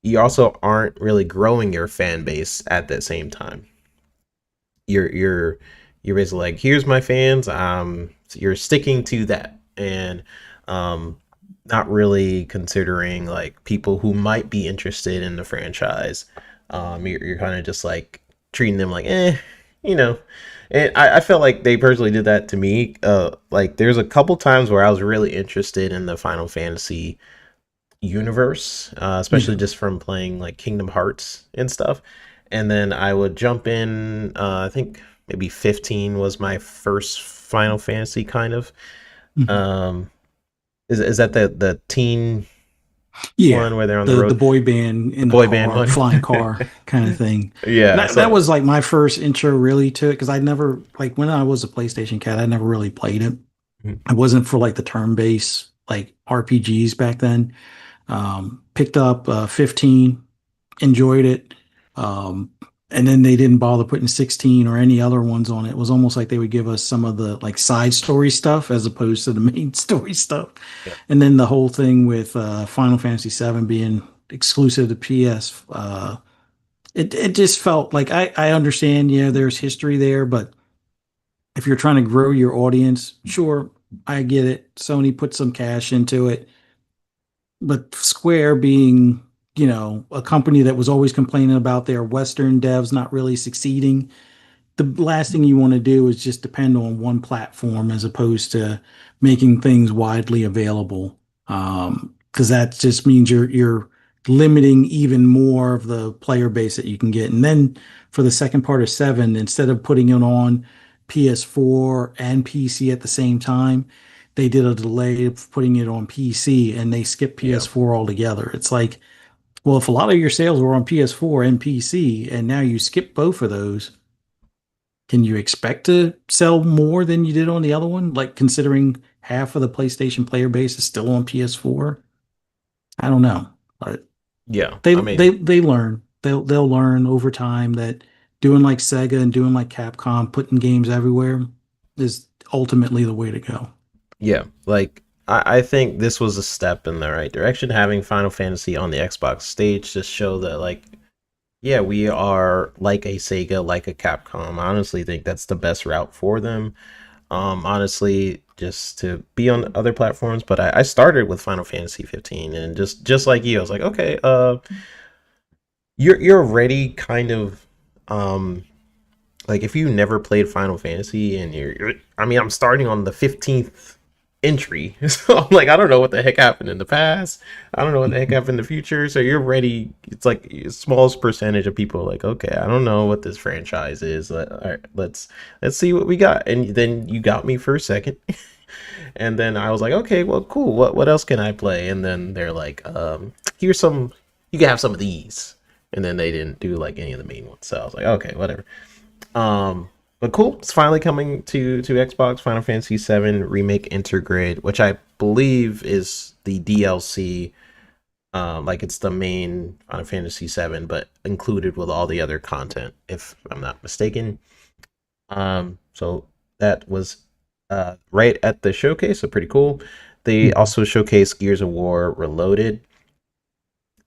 you also aren't really growing your fan base at the same time. You're basically like, here's my fans, so you're sticking to that, and um not really considering like people who might be interested in the franchise. You're kind of just like treating them like you know. And I felt like they personally did that to me. Like there's a couple times where I was really interested in the Final Fantasy universe, especially Yeah. just from playing like Kingdom Hearts and stuff. And then I would jump in. I think maybe 15 was my first Final Fantasy, kind of. Mhm. Um, is that the teen Yeah. one where they're on the The road, boy band the in the boy band car, one? flying car kind of thing. Yeah. That So was like my first intro really to it because I never like when I was a PlayStation cat, I never really played it. It wasn't for like the turn-based like RPGs back then. Picked up 15, enjoyed it. Um, and then they didn't bother putting 16 or any other ones on it. It was almost like they would give us some of the like side story stuff as opposed to the main story stuff. yeah, And then the whole thing with Final Fantasy VII being exclusive to PS, it just felt like I understand, yeah, there's history there, but if you're trying to grow your audience, sure, I get it. Sony put some cash into it, but Square being, a company that was always complaining about their Western devs not really succeeding, the last thing you want to do is just depend on one platform as opposed to making things widely available. Because that just means you're limiting even more of the player base that you can get. And then for the second part of seven, instead of putting it on PS4 and PC at the same time, they did a delay of putting it on PC and they skipped yeah, PS4 altogether. It's like, well, if a lot of your sales were on PS4 and PC, and now you skip both of those, can you expect to sell more than you did on the other one? Like considering half of the PlayStation player base is still on PS4? I don't know. But yeah. they I they mean, they learn. They'll learn over time that doing like Sega and doing like Capcom, putting games everywhere is ultimately the way to go. yeah. Like I think this was a step in the right direction. Having Final Fantasy on the Xbox stage just show that like, yeah, we are like a Sega, like a Capcom. I honestly think that's the best route for them. Honestly, just to be on other platforms. But I started with Final Fantasy 15, and just like you, I was like, okay, you're already kind of like if you never played Final Fantasy and I mean, I'm starting on the 15th entry, so I'm like, I don't know what the heck happened in the past. I don't know what the heck happened in the future. So you're ready. It's like smallest percentage of people are like, okay, I don't know what this franchise is. All right, let's see what we got. And then you got me for a second. And then I was like, okay, well, cool. What else can I play? And then they're like, here's some. You can have some of these. And then they didn't do like any of the main ones. So I was like, okay, whatever. But cool. It's finally coming to Xbox. Final Fantasy VII Remake Intergrade, which I believe is the DLC. Like it's the main Final Fantasy VII, but included with all the other content, if I'm not mistaken. So that was right at the showcase, so pretty cool. They Mhm. also showcased Gears of War Reloaded,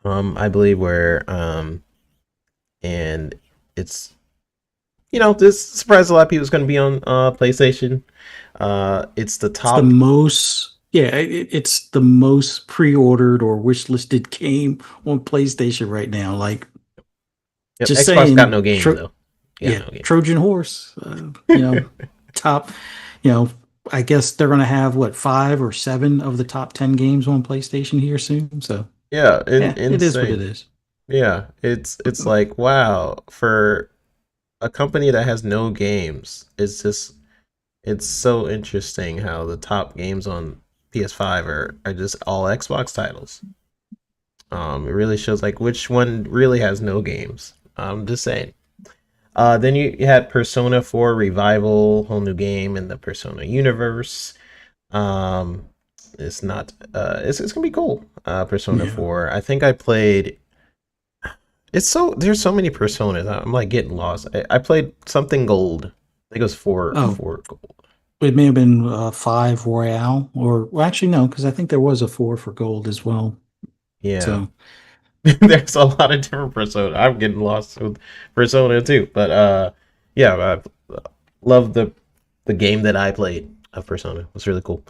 I believe, where and it's this surprised a lot of people it's going to be on PlayStation. It's the It's the top. most, yeah, it's the most pre-ordered or wish listed game on PlayStation right now. Like, Yep, just Xbox got saying, no games though. You got yeah, no games. Trojan horse, top, you know, I guess they're going to have what, 5 or 7 of the top 10 games on PlayStation here soon. So, Yeah, yeah, it is what it insane. is. Yeah, it's like wow, for a company that has no games. It's so interesting how the top games on PS5 are just all Xbox titles. It really shows like which one really has no games. I'm just saying. Then you had Persona 4 Revival, whole new game in the Persona universe. Um, it's not. It's gonna be cool. Persona Yeah. 4. I think I played. It's so there's so many personas. I'm like getting lost. I played something gold. I think it was Oh, four gold. it may have been five Royale, or well, actually no, because I think there was a four for gold as well. Yeah. So There's a lot of different persona. I'm getting lost with Persona too. But yeah, I love the game that I played of Persona. It was really cool.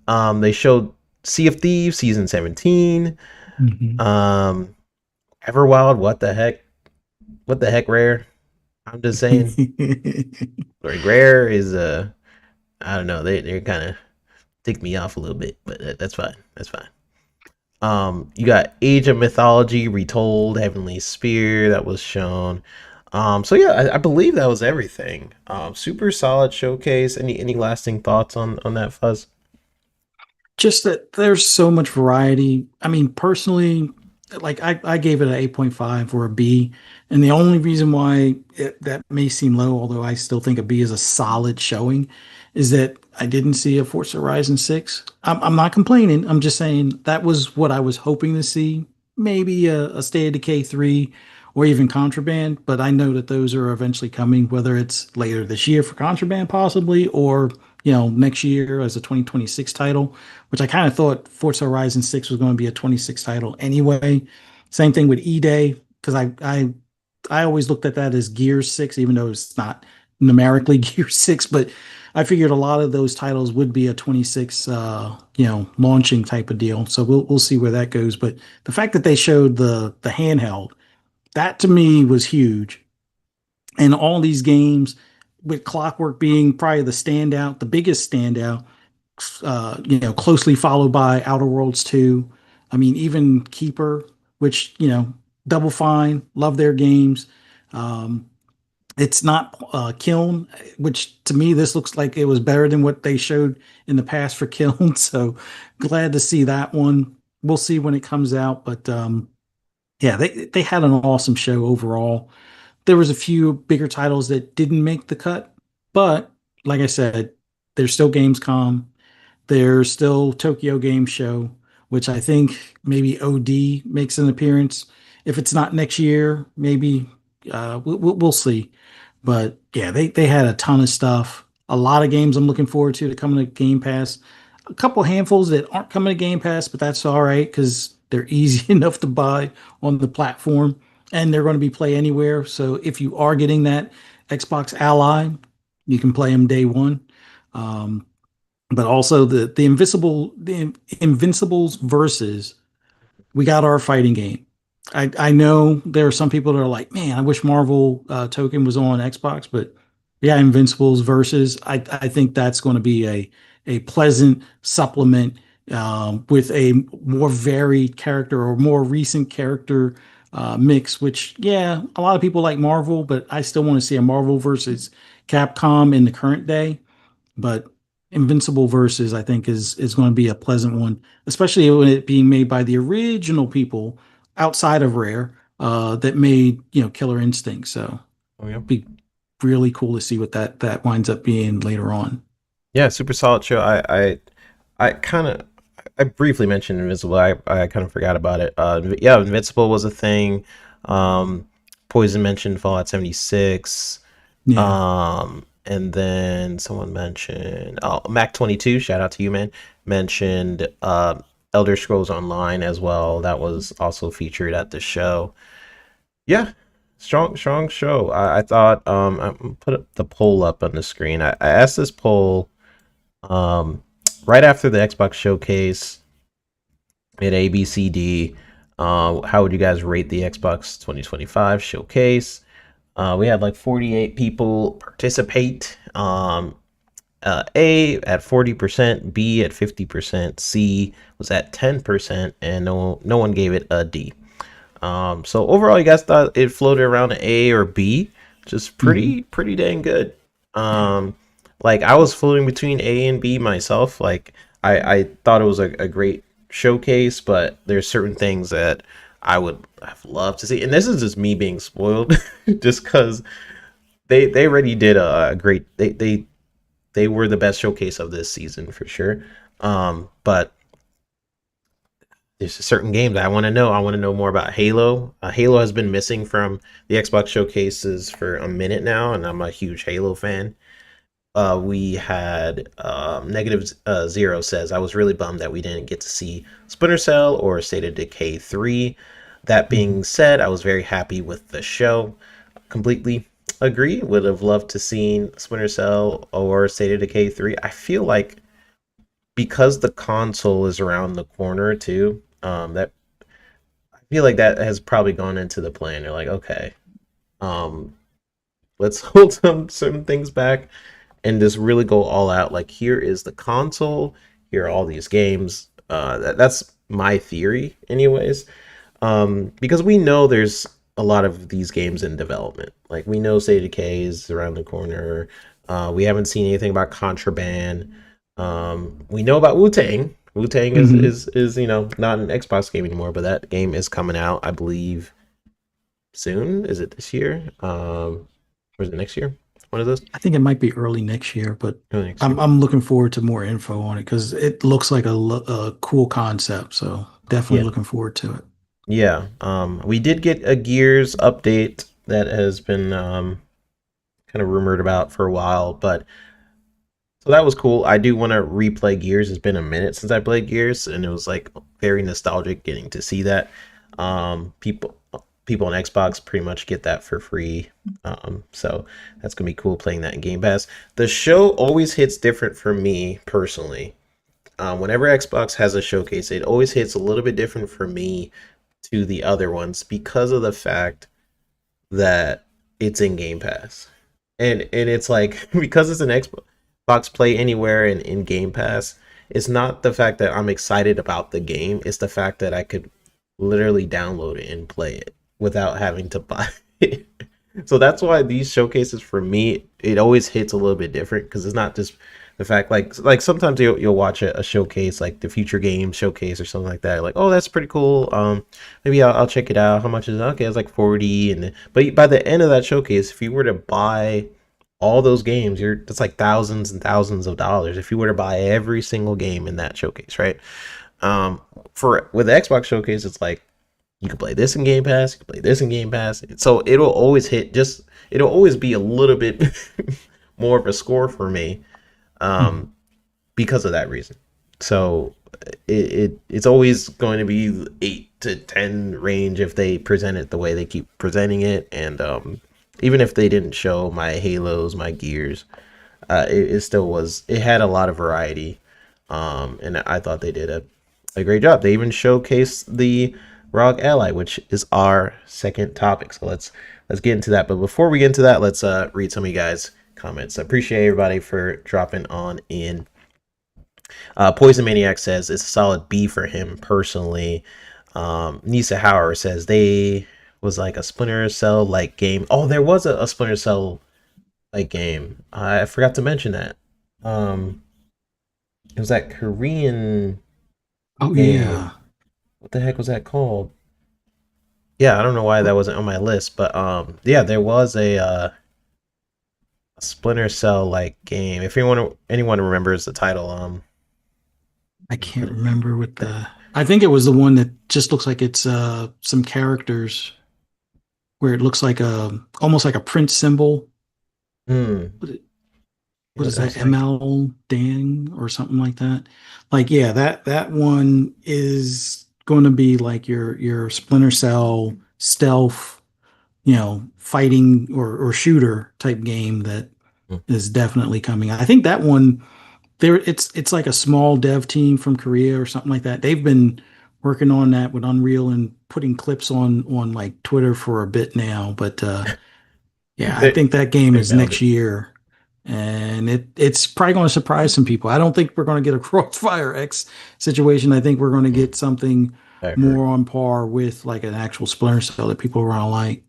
They showed Sea of Thieves season 17. mhm. Um Everwild, what the heck? What the heck, Rare? I'm just saying. Like Rare is I don't know, they're kinda tick me off a little bit, but that's fine. That's fine. You got Age of Mythology Retold, Heavenly Spear that was shown. So yeah, I believe that was everything. Super solid showcase. Any lasting thoughts on that, Fuzz? Just that there's so much variety. I mean, personally, like I gave it an 8.5 or a B. And the only reason why that may seem low, although I still think a B is a solid showing, is that I didn't see a Forza Horizon 6. I'm not complaining. I'm just saying that was what I was hoping to see. Maybe a State of Decay 3 or even Contraband. But I know that those are eventually coming, whether it's later this year for Contraband, possibly, or next year as a 2026 title, which I kind of thought Forza Horizon 6 was going to be a 26 title anyway. Same thing with E-Day, because I always looked at that as Gear 6, even though it's not numerically Gear 6, but I figured a lot of those titles would be a 26 launching type of deal. So we'll see where that goes. But the fact that they showed the handheld, that to me was huge. And all these games with Clockwork being probably the standout, the biggest standout, closely followed by Outer Worlds 2. I mean, even Keeper, which, Double Fine, love their games. Um, it's not Kiln, which to me, this looks like it was better than what they showed in the past for Kiln. So glad to see that one. We'll see when it comes out. But yeah, they had an awesome show overall. There was a few bigger titles that didn't make the cut, but like I said, there's still Gamescom. There's still Tokyo Game Show, which I think maybe OD makes an appearance. If it's not next year, maybe we'll see. But yeah, they had a ton of stuff. A lot of games I'm looking forward to coming to Game Pass. A couple handfuls that aren't coming to Game Pass, but that's all right because they're easy enough to buy on the platform and they're going to be play anywhere. So if you are getting that Xbox Ally, you can play them day one. Um, but also the Invincibles versus we got our fighting game. I know there are some people that are like, man, I wish Marvel Token was on Xbox, but yeah, Invincibles versus I think that's going to be a pleasant supplement with a more varied character or more recent character mix. Which yeah, a lot of people like Marvel, but I still want to see a Marvel versus Capcom in the current day. But Invincible Versus, I think, is going to be a pleasant one, especially when it being made by the original people outside of Rare that made Killer Instinct. So Oh yeah. be really cool to see what that winds up being later on. Yeah, super solid show. I kind of I briefly mentioned Invincible. I kind of forgot about it. Yeah, Invincible was a thing. Um, Poison mentioned Fallout 76. Yeah. And then someone mentioned Mac 22. Shout out to you, man. Mentioned Elder Scrolls Online as well. That was also featured at the show. Yeah, strong show. I thought I put the poll up on the screen. I asked this poll um, right after the Xbox showcase at ABCD. How would you guys rate the Xbox 2025 showcase? We had like 48 people participate. A at 40%, B at 50%, C was at 10%, and no one gave it a D. So overall, you guys thought it floated around an A or B, just Hmm. pretty dang good. Yeah. Um, like I was floating between A and B myself. Like I thought it was a great showcase, but there's certain things that I would have loved to see. And this is just me being spoiled, just because they already did a great. They were the best showcase of this season for sure. But there's certain games I want to know. I want to know more about Halo. Halo has been missing from the Xbox showcases for a minute now, and I'm a huge Halo fan. We had negative zero says I was really bummed that we didn't get to see Splinter Cell or State of Decay 3. That Mhm. being said, I was very happy with the show. Completely agree. Would have loved to seen Splinter Cell or State of Decay 3. I feel like because the console is around the corner too, that I feel like that has probably gone into the plan. They're like, okay, um, let's hold some things back and just really go all out. Like, here is the console, here are all these games. That's my theory, anyways. Because we know there's a lot of these games in development. Like, we know State of Decay is around the corner. We haven't seen anything about Contraband. We know about Wu Tang. Wu Tang Mhm. is not an Xbox game anymore, but that game is coming out, I believe, soon. Is it this year? Or is it next year? One of those. I think it might be early next year, but Oh, next year. I'm looking forward to more info on it because it looks like a cool concept. So definitely Yeah. looking forward to it. Yeah. We did get a Gears update that has been kind of rumored about for a while, but so that was cool. I do want to replay Gears. It's been a minute since I played Gears, and it was like very nostalgic getting to see that. People on Xbox pretty much get that for free. So that's gonna be cool playing that in Game Pass. The show always hits different for me personally. Whenever Xbox has a showcase, it always hits a little bit different for me to the other ones because of the fact that it's in Game Pass. And it's like because it's an Xbox Play Anywhere and in Game Pass, it's not the fact that I'm excited about the game, it's the fact that I could literally download it and play it without having to buy it. So that's why these showcases for me, it always hits a little bit different because it's not just the fact like sometimes you'll watch a showcase like the future game showcase or something like that, like, oh, that's pretty cool, maybe I'll check it out. How much is it? Okay, it's like 40. And but by the end of that showcase, if you were to buy all those games, that's like thousands and thousands of dollars if you were to buy every single game in that showcase, right? For with the Xbox showcase, it's like you can play this in Game Pass, you can play this in Game Pass. So it'll always be a little bit more of a score for me, Mhm. um, because of that reason. So it's always going to be 8 to 10 range if they present it the way they keep presenting it, and even if they didn't show my Halos, my Gears, it still was. It had a lot of variety, and I thought they did a great job. They even showcased the ROG Ally, which is our second topic. So let's get into that. But before we get into that, let's read some of you guys' comments. I appreciate everybody for dropping on in. Poison Maniac says it's a solid B for him personally. Nisa Hauer says they was like a Splinter Cell like game. Oh, there was a Splinter Cell like game. I forgot to mention that. Um, it was that Korean Oh game. yeah. What the heck was that called? Yeah, I don't know why that wasn't on my list, but yeah, there was a Splinter Cell like game. If anyone remembers the title, I let me can't put it. remember what the. I think it was the one that just looks like it's some characters where it looks like a almost like a print symbol. Hmm. What, what is It that? was like, ML Dan or something like that. Like yeah, that one is going to be like your Splinter Cell stealth, fighting or shooter type game that hmm. is definitely coming. I think that one there it's like a small dev team from Korea or something like that. They've been working on that with Unreal and putting clips on like Twitter for a bit now, but yeah, I they think that game they is found next it. year. And it's probably going to surprise some people. I don't think we're going to get a Crossfire X situation. I think we're going to Mm, get something I more heard. on par with like an actual Splinter Cell that people are going to like.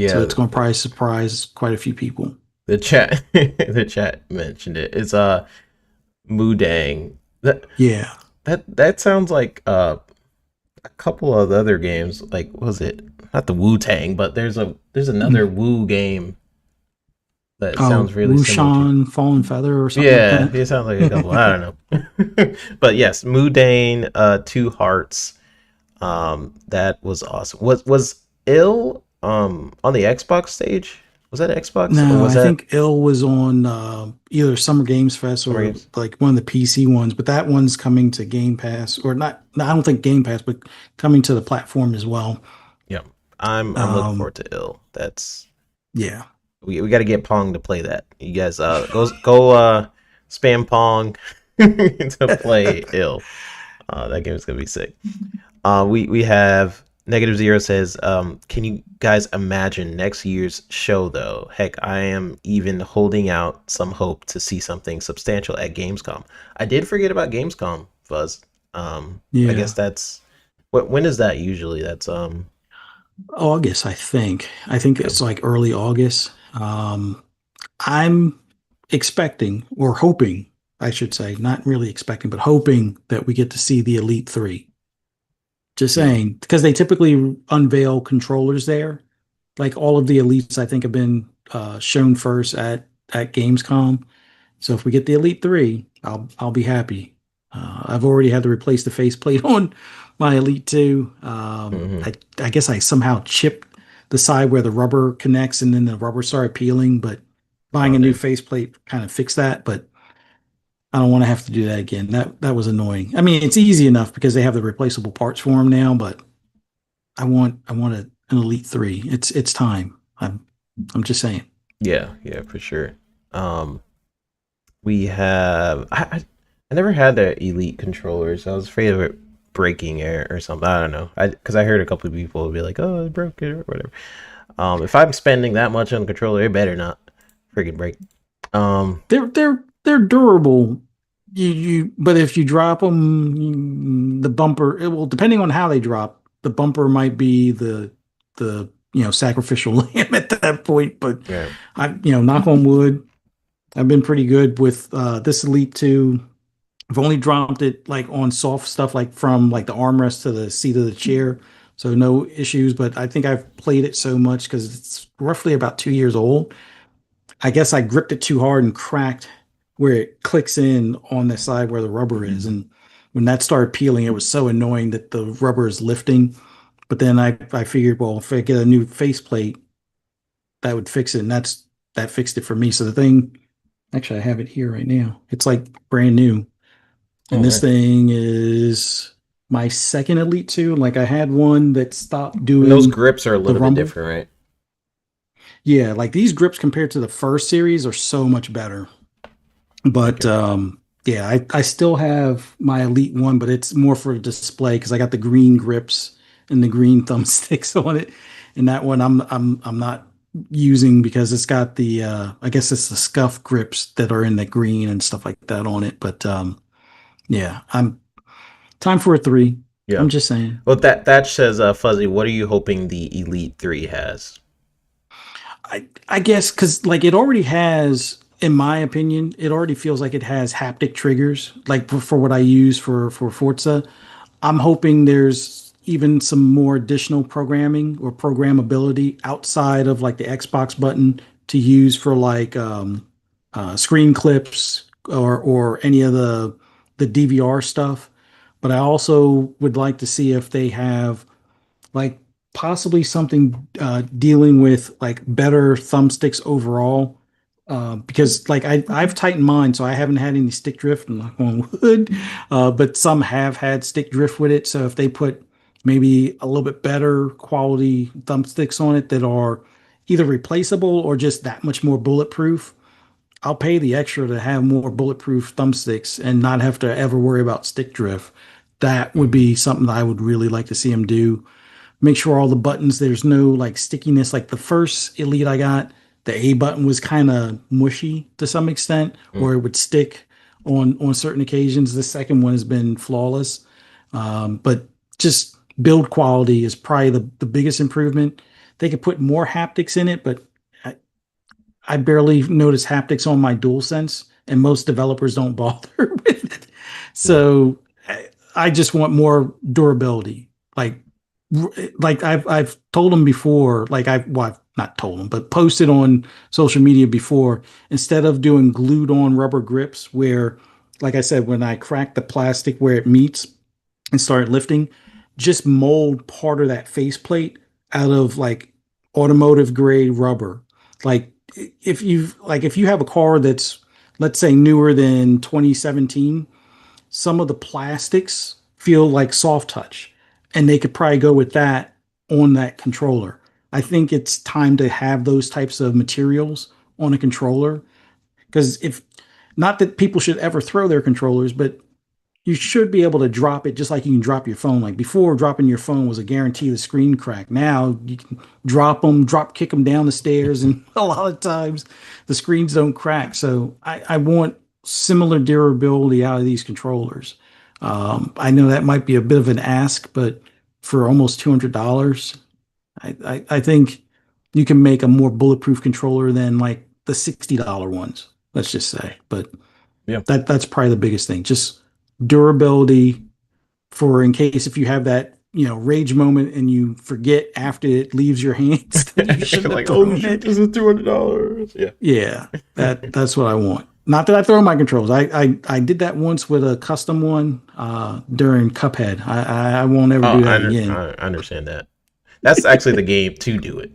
So Yeah, it's going to probably surprise quite a few people. the chat the chat mentioned it. It's Mudang. That Yeah. that sounds like a couple of the other games. Like, was it not the Wu Tang, but there's another Mm. Wu game. That Oh, sounds really similar to. Wushan Fallen Feather or something like Yeah, it sounds like a couple. that. I don't know. But yes, Mudane, Two Hearts. That was awesome. Was Ill on the Xbox stage? Was that Xbox or No, was I that think Ill was on either Summer Games Fest Summer or Games? like one of the PC ones, but that one's coming to Game Pass or not. No, I don't think Game Pass, but coming to the platform as well. Yeah. I'm looking Um, forward to Ill. That's yeah. we got to get Pong to play that. You guys go spam Pong to play Ill. That game is gonna be sick. We have Negative Zero says, can you guys imagine next year's show though? Heck, I am even holding out some hope to see something substantial at Gamescom. I did forget about Gamescom, Fuzz. I guess Yeah. that's when is that usually? That's August, I think. I think okay. it's like early August. I'm expecting or hoping, I should say, not really expecting, but hoping that we get to see the Elite Three. Just Hmm. saying, because they typically unveil controllers there. Like all of the Elites, I think have been shown first at Gamescom. So if we get the Elite Three, I'll be happy. I've already had to replace the faceplate on my Elite Two. Hmm. I guess I somehow chipped the side where the rubber connects, and then the rubber started peeling. But buying Oh a new damn. faceplate kind of fixed that. But I don't want to have to do that again. That was annoying. I mean, it's easy enough because they have the replaceable parts for them now. But I want an Elite Three. It's time. I'm just saying. Yeah, yeah, for sure. Um, we have I never had the Elite controllers. I was afraid of it breaking or something. I don't know. Because I heard a couple of people be like, "Oh, it broke it" or whatever. If I'm spending that much on a controller, it better not freaking break. Um, They're durable. But if you drop them, the bumper it will depending on how they drop. The bumper might be the sacrificial lamb at that point. But yeah. knock on wood, I've been pretty good with this Elite Two. I've only dropped it like on soft stuff, like from like the armrest to the seat of the chair, so no issues. But I think I've played it so much because it's roughly about 2 years old. I guess I gripped it too hard and cracked where it clicks in on the side where the rubber is. And when that started peeling, it was so annoying that the rubber is lifting. But then I figured, well, if I get a new faceplate, that would fix it. And that fixed it for me. So the thing, actually, I have it here right now. It's like brand new. Oh, And this nice. thing is my second Elite 2. Like I had one that stopped And those doing grips are a the little bit rumble. different, right? Yeah, like these grips compared to the first series are so much better. But Okay. yeah, I still have my Elite One, but it's more for display because I got the green grips and the green thumbsticks on it. And that one I'm not using because it's got the I guess it's the scuff grips that are in the green and stuff like that on it. But yeah, I'm time for a three. Yeah. I'm just saying. Well, that says, Fuzzy. What are you hoping the Elite Three has? I guess because like it already has, in my opinion, it already feels like it has haptic triggers, like for what I use for Forza. I'm hoping there's even some more additional programming or programmability outside of like the Xbox button to use for like screen clips or any of the DVR stuff. But I also would like to see if they have like possibly something dealing with like better thumbsticks overall. Because like I've tightened mine, so I haven't had any stick drift, knock on wood. But some have had stick drift with it. So if they put maybe a little bit better quality thumbsticks on it that are either replaceable or just that much more bulletproof, I'll pay the extra to have more bulletproof thumbsticks and not have to ever worry about stick drift. That would Hmm. be something that I would really like to see them do. Make sure all the buttons, there's no like stickiness. Like the first Elite I got, the A button was kind of mushy to some extent, or it would stick on certain occasions. The second one has been flawless. But just build quality is probably the biggest improvement. They could put more haptics in it, but I, I barely notice haptics on my DualSense, and most developers don't bother with it. Yeah. So I just want more durability. Like I've told them before, like I've not told them, but posted on social media before, instead of doing glued on rubber grips where, like I said, when I crack the plastic where it meets and start lifting, just mold part of that faceplate out of like automotive grade rubber. Like if you have a car that's, let's say, newer than 2017, some of the plastics feel like soft touch, and they could probably go with that on that controller. I think it's time to have those types of materials on a controller, because if not that people should ever throw their controllers, but you should be able to drop it just like you can drop your phone. Like before, dropping your phone was a guarantee the screen crack. Now you can drop kick them down the stairs, and a lot of times the screens don't crack. So I want similar durability out of these controllers. I know that might be a bit of an ask, but for almost $200, I think you can make a more bulletproof controller than like the $60 ones, let's just say. But Yeah. that's probably the biggest thing. Just durability for in case if you have that, rage moment and you forget after it leaves your hands that you shouldn't have Like, oh thrown shoot, it. this is $200. Yeah. Yeah, that's what I want. Not that I throw my controls. I did that once with a custom one during Cuphead. I won't ever Oh, do that again. I understand that. That's actually the game to do it.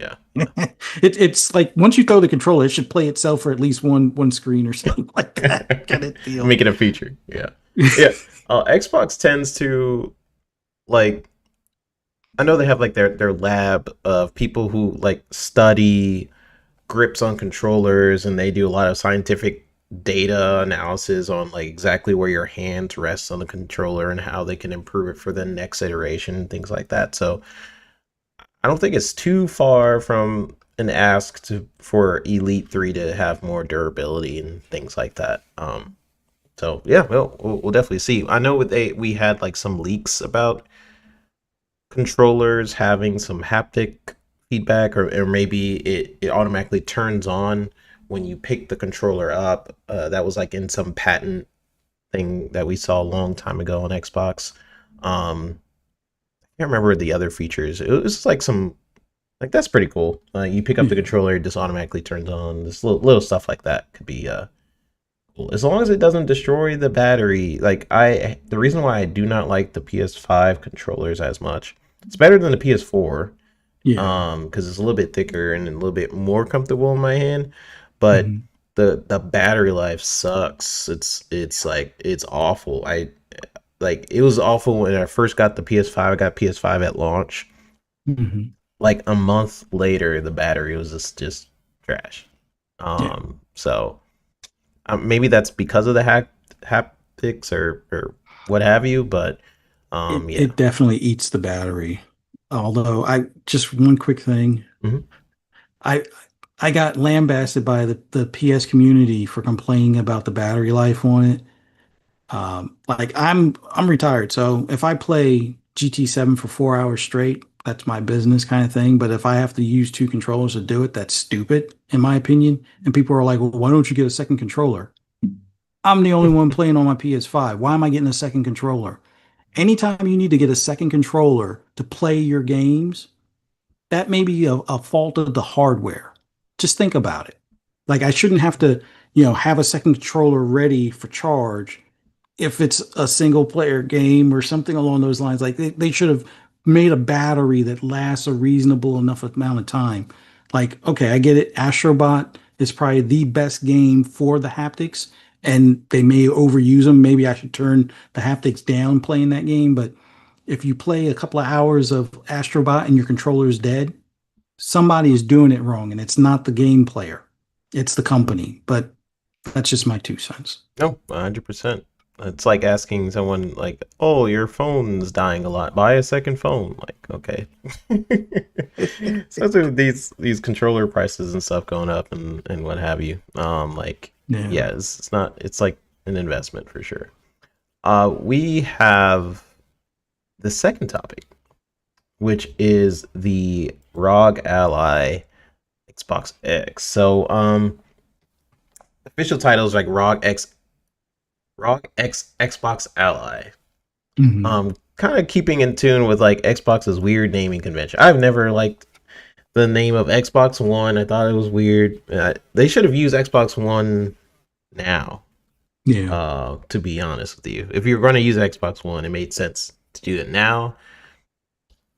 Yeah, yeah. It's like once you throw the controller, it should play itself for at least one screen or something like that kind of deal. Make it a feature. Yeah, yeah. Xbox tends to like. I know they have like their lab of people who like study grips on controllers, and they do a lot of scientific data analysis on like exactly where your hands rest on the controller and how they can improve it for the next iteration and things like that. So I don't think it's too far from an ask for Elite 3 to have more durability and things like that. So yeah, we'll definitely see. I know we had like some leaks about controllers having some haptic feedback, or maybe it automatically turns on when you pick the controller up. That was like in some patent thing that we saw a long time ago on Xbox. I can't remember the other features. It was like some like that's pretty cool. You pick up the controller, it just automatically turns on. This little stuff like that could be cool as long as it doesn't destroy the battery. Like the reason why I do not like the PS5 controllers as much. It's better than the PS4, Yeah. because it's a little bit thicker and a little bit more comfortable in my hand, but Mhm. the battery life sucks. It's like it's awful. I like it was awful when I first got the PS5. I got PS5 at launch. Mhm. Like a month later, the battery was just trash. Yeah. So maybe that's because of the haptics or what have you, but It yeah. it definitely eats the battery. Although I just one quick thing. Mhm. I I got lambasted by the PS community for complaining about the battery life on it. Like I'm retired, so if I play GT7 for 4 hours straight, that's my business kind of thing. But if I have to use two controllers to do it, that's stupid, in my opinion. And people are like, well, why don't you get a second controller? I'm the only one playing on my PS5. Why am I getting a second controller? Anytime you need to get a second controller to play your games, that may be a fault of the hardware. Just think about it. Like I shouldn't have to, have a second controller ready for charge if it's a single player game or something along those lines. Like they should have made a battery that lasts a reasonable enough amount of time. Like, okay, I get it. Astrobot is probably the best game for the haptics, and they may overuse them. Maybe I should turn the haptics down playing that game. But if you play a couple of hours of Astrobot and your controller is dead, somebody is doing it wrong, and it's not the game player, it's the company. But that's just my 2 cents. No, 100%. It's like asking someone like, "Oh, your phone's dying a lot. Buy a second phone." Like, okay. Especially with these controller prices and stuff going up and what have you. Like, Yeah. yeah, it's not. It's like an investment for sure. We have the second topic, which is the ROG Ally Xbox X. So, official title is like ROG X Xbox Ally. Hmm. Kind of keeping in tune with like Xbox's weird naming convention. I've never liked the name of Xbox One. I thought it was weird. They should have used Xbox One now. Yeah. To be honest with you, if you're going to use Xbox One, it made sense to do it now.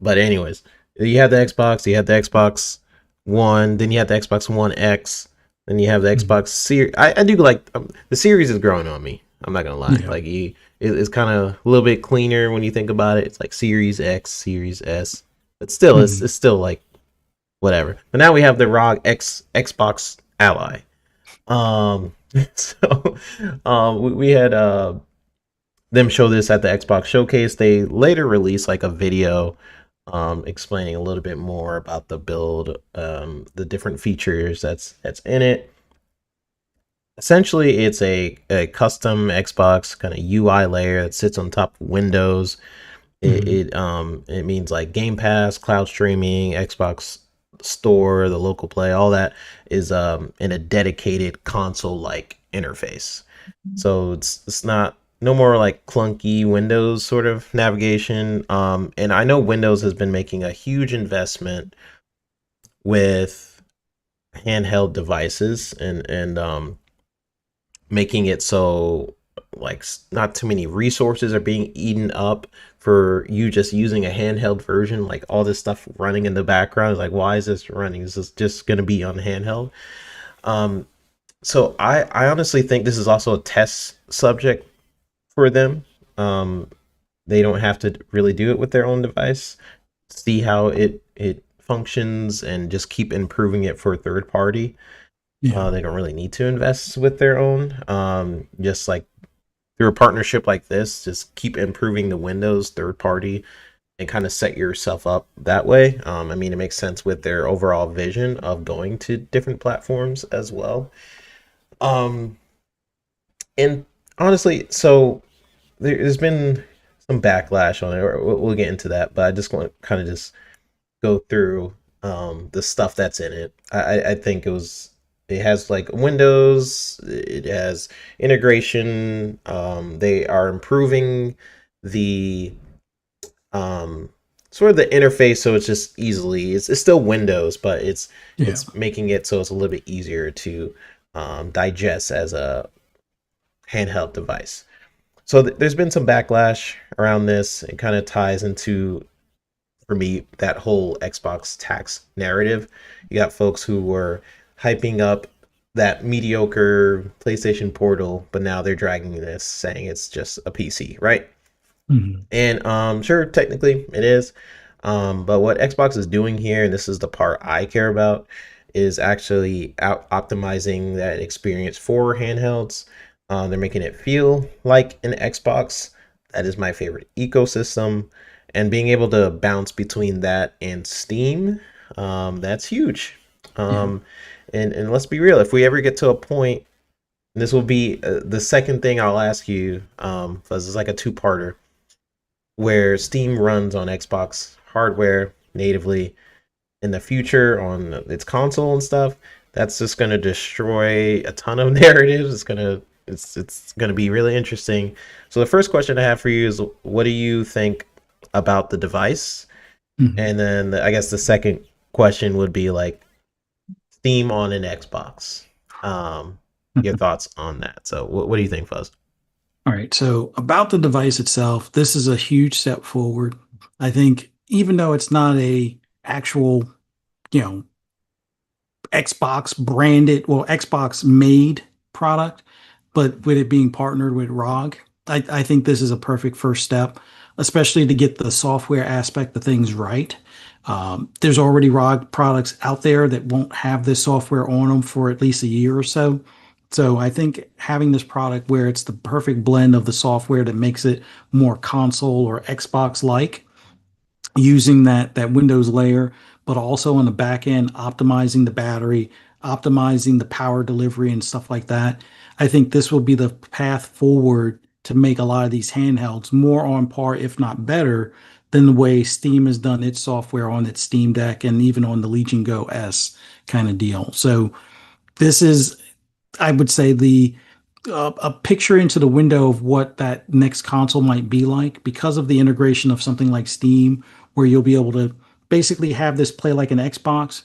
But anyways, you have the Xbox, you have the Xbox One, then you have the Xbox One X, then you have the Mhm. Xbox Series. I do like the series is growing on me. I'm not gonna lie. Yeah. Like it's kind of a little bit cleaner when you think about it. It's like Series X, Series S, but still, Mhm. it's still like whatever. But now we have the ROG X Xbox Ally. Um, so we had them show this at the Xbox showcase. They later released like a video explaining a little bit more about the build, the different features that's in it. Essentially, it's a custom Xbox kind of UI layer that sits on top of Windows. Mhm. It means like Game Pass, cloud streaming, Xbox Store, the local play, all that is in a dedicated console like interface. So it's not no more like clunky Windows sort of navigation. And I know Windows has been making a huge investment with handheld devices and making it so like not too many resources are being eaten up for you just using a handheld version. Like all this stuff running in the background is like, why is this running? Is this just going to be on handheld? Um, so I honestly think this is also a test subject for them. Um, they don't have to really do it with their own device. See how it functions and just keep improving it for a third party. Yeah. They don't really need to invest with their own. Just like through a partnership like this, just keep improving the Windows third party and kind of set yourself up that way. I mean, it makes sense with their overall vision of going to different platforms as well. Um, and honestly, so there's been some backlash on it. Or we'll get into that, but I just want to kind of just go through the stuff that's in it. I think it has like Windows, it has integration. They are improving the um, sort of the interface so it's just easily it's still Windows, but Yeah. it's making it so it's a little bit easier to digest as a handheld device. So there's been some backlash around this. It kind of ties into, for me, that whole Xbox tax narrative. You got folks who were hyping up that mediocre PlayStation Portal, but now they're dragging this, saying it's just a PC, right? Mhm. And sure, technically it is. But what Xbox is doing here, and this is the part I care about, is actually out optimizing that experience for handhelds. They're making it feel like an Xbox. That is my favorite ecosystem. And being able to bounce between that and Steam, that's huge. Yeah. Um, and let's be real, if we ever get to a point, and this will be the second thing I'll ask you, because it's like a two-parter where Steam runs on Xbox hardware natively in the future on its console and stuff, that's just going to destroy a ton of narratives. It's going to be really interesting. So the first question I have for you is, what do you think about the device? Mhm. And then I guess the second question would be like Steam on an Xbox. Your thoughts on that. So what do you think, Fuzz? All right. So about the device itself, this is a huge step forward. I think even though it's not a actual, you know, Xbox branded, well, Xbox made product, but with it being partnered with ROG, I think this is a perfect first step, especially to get the software aspect of things right. There's already ROG products out there that won't have this software on them for at least a year or so. So I think having this product where it's the perfect blend of the software that makes it more console or Xbox like, using that Windows layer, but also on the back end, optimizing the battery, optimizing the power delivery and stuff like that. I think this will be the path forward to make a lot of these handhelds more on par, if not better, than the way Steam has done its software on its Steam Deck and even on the Legion Go S kind of deal. So this is, I would say, the a picture into the window of what that next console might be like because of the integration of something like Steam, where you'll be able to basically have this play like an Xbox.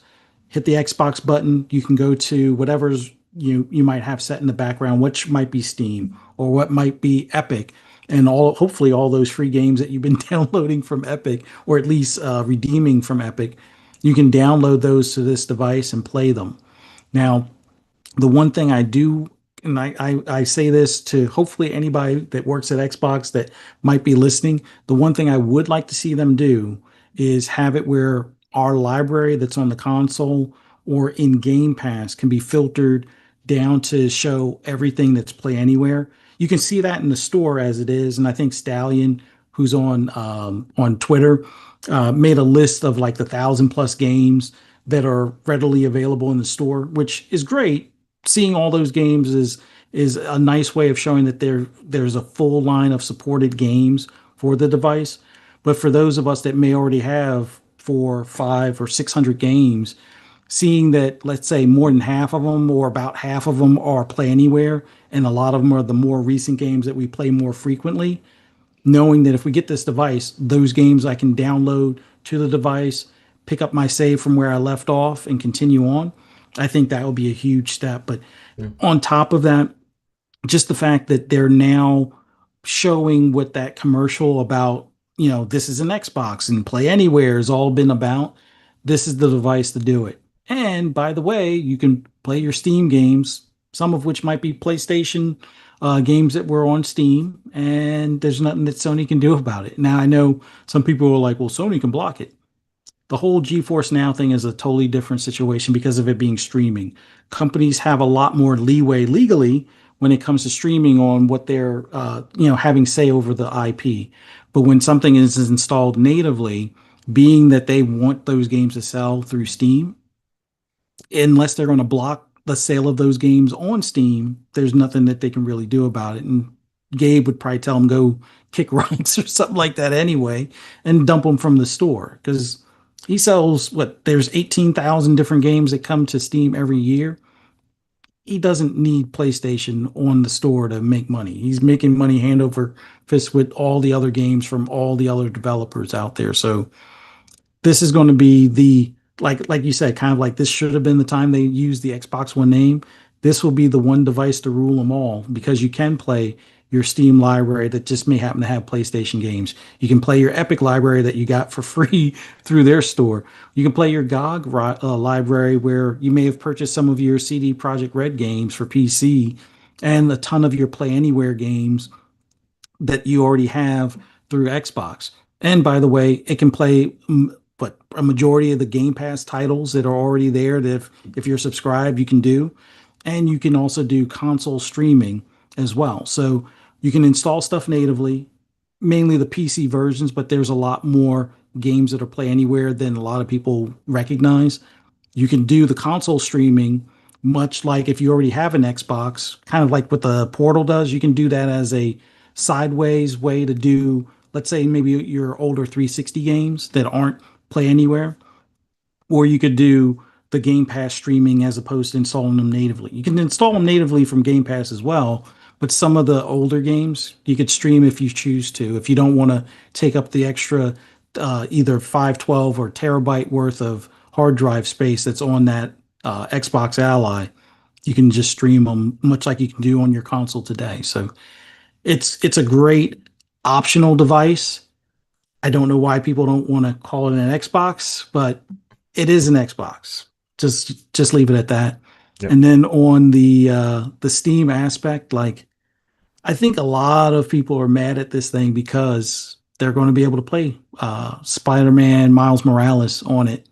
Hit the Xbox button. You can go to whatever's you might have set in the background, which might be Steam or what might be Epic, and all hopefully all those free games that you've been downloading from Epic or at least redeeming from Epic. You can download those to this device and play them. Now, the one thing I do, and I say this to hopefully anybody that works at Xbox that might be listening, the one thing I would like to see them do is have it where our library that's on the console or in Game Pass can be filtered down to show everything that's Play Anywhere. You can see that in the store as it is, and I think Stallion, who's on Twitter, made a list of like the 1,000+ games that are readily available in the store, which is great. Seeing all those games is a nice way of showing that there's a full line of supported games for the device. But for those of us that may already have 4, 5, or 600 games, seeing that let's say more than half of them or about half of them are Play Anywhere, and a lot of them are the more recent games that we play more frequently, knowing that if we get this device, those games I can download to the device, pick up my save from where I left off, and continue on. I think that would be a huge step. But Mm. on top of that, just the fact that they're now showing what that commercial about, this is an Xbox and Play Anywhere has all been about. This is the device to do it. And by the way, you can play your Steam games, some of which might be PlayStation games that were on Steam, and there's nothing that Sony can do about it. Now, I know some people are like, well, Sony can block it. The whole GeForce Now thing is a totally different situation because of it being streaming. Companies have a lot more leeway legally when it comes to streaming on what they're having say over the IP. But when something is installed natively, being that they want those games to sell through Steam, unless they're going to block the sale of those games on Steam, there's nothing that they can really do about it. And Gabe would probably tell them go kick rocks or something like that anyway, and dump them from the store because he sells what there's 18,000 different games that come to Steam every year. He doesn't need PlayStation on the store to make money. He's making money hand over fist with all the other games from all the other developers out there. So this is going to be the like you said, kind of like this should have been the time they used the Xbox One name. This will be the one device to rule them all because you can play your Steam library that just may happen to have PlayStation games. You can play your Epic library that you got for free through their store. You can play your GOG library where you may have purchased some of your CD Projekt Red games for PC and a ton of your Play Anywhere games that you already have through Xbox. And by the way, it can play but a majority of the Game Pass titles that are already there that if you're subscribed, you can do. And you can also do console streaming as well. So you can install stuff natively, mainly the PC versions, but there's a lot more games that are Play Anywhere than a lot of people recognize. You can do the console streaming, much like if you already have an Xbox, kind of like what the Portal does. You can do that as a sideways way to do, let's say, maybe your older 360 games that aren't Play Anywhere, or you could do the Game Pass streaming as opposed to installing them natively. You can install them natively from Game Pass as well, but some of the older games you could stream if you choose to. If you don't want to take up the extra either 512 or terabyte worth of hard drive space that's on that Xbox Ally, you can just stream them much like you can do on your console today. So it's a great optional device. I don't know why people don't want to call it an Xbox, but it is an Xbox. Just leave it at that. Yep. And then on the Steam aspect, like I think a lot of people are mad at this thing because they're going to be able to play Spider-Man Miles Morales on it,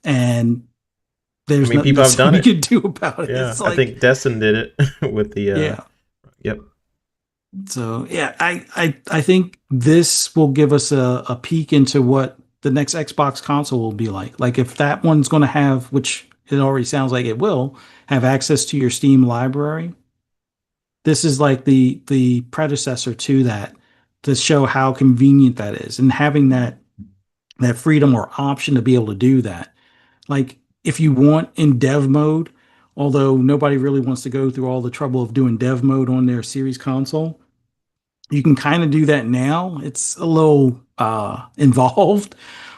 and I there's mean, nothing people that have done Sony it. can do about it. Yeah, It's I like, think Destin did it with the. yeah. Yep. So yeah, I think this will give us a peek into what the next Xbox console will be like. Like if that one's going to have, which it already sounds like it will, have access to your Steam library. This is like the predecessor to that to show how convenient that is, and having that freedom or option to be able to do that. Like if you want in dev mode, although nobody really wants to go through all the trouble of doing dev mode on their series console, you can kind of do that now. It's a little involved,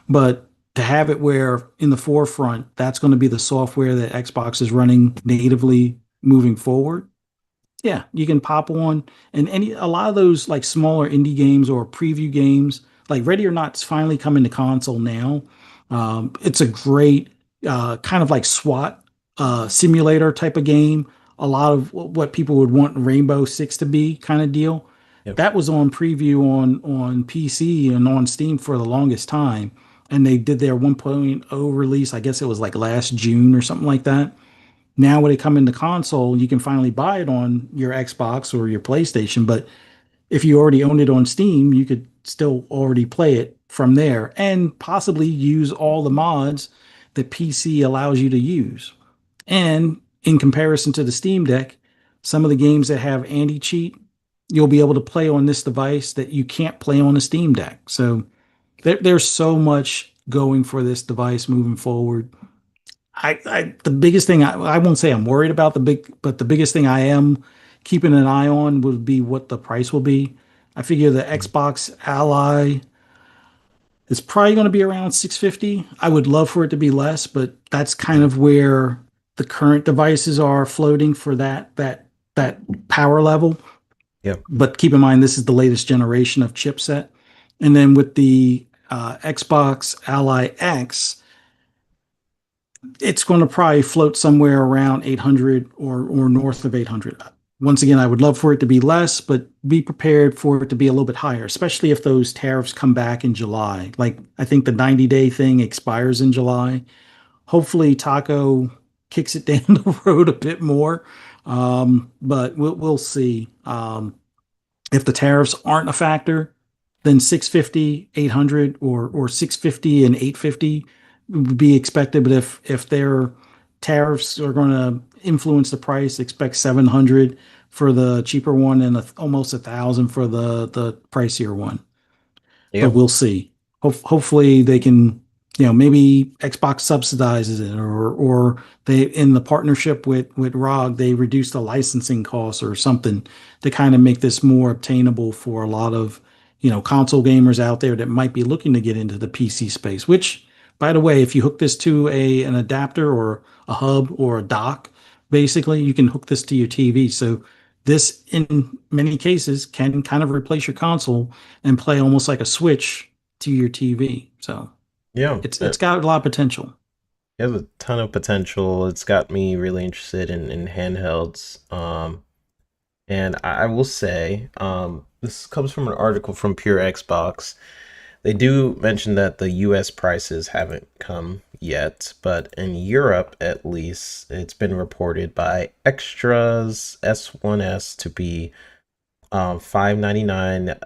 but to have it where in the forefront, that's going to be the software that Xbox is running natively moving forward. Yeah, you can pop on and any a lot of those like smaller indie games or preview games, like Ready or Not's finally coming to console now. It's a great kind of like SWAT simulator type of game. A lot of what people would want Rainbow Six to be kind of deal. Yep. That was on preview on PC and on Steam for the longest time, and they did their 1.0 release. I guess it was like last June or something like that. Now, when they come into console, you can finally buy it on your Xbox or your PlayStation. But if you already own it on Steam, you could still already play it from there and possibly use all the mods that PC allows you to use. And in comparison to the Steam Deck, some of the games that have anti cheat, you'll be able to play on this device that you can't play on a Steam Deck. So there's so much going for this device moving forward. The biggest thing I won't say I'm worried about but the biggest thing I am keeping an eye on would be what the price will be. I figure the Xbox Ally is probably going to be around 650. I would love for it to be less, but that's kind of where the current devices are floating for that power level. Yep. But keep in mind this is the latest generation of chipset. And then with the Xbox Ally X, it's going to probably float somewhere around 800 or north of 800. Once again, I would love for it to be less, but be prepared for it to be a little bit higher, especially if those tariffs come back in July. Like I think the 90-day thing expires in July. Hopefully, Taco kicks it down the road a bit more, but we'll see. If the tariffs aren't a factor, then 650, 800, or 650 and 850 would be expected. But if their tariffs are going to influence the price, expect 700 for the cheaper one and almost 1,000 for the pricier one. But Yep. we'll see. Hopefully they can, maybe Xbox subsidizes it, or they in the partnership with ROG they reduce the licensing costs or something to kind of make this more obtainable for a lot of console gamers out there that might be looking to get into the PC space. Which, by the way, if you hook this to an adapter or a hub or a dock, basically you can hook this to your TV. So this, in many cases, can kind of replace your console and play almost like a Switch to your TV. So Yeah. it's got a lot of potential. It has a ton of potential. It's got me really interested in handhelds. And I will say, this comes from an article from Pure Xbox. They do mention that the US prices haven't come yet, but in Europe at least, it's been reported by Extras S1S to be 5.99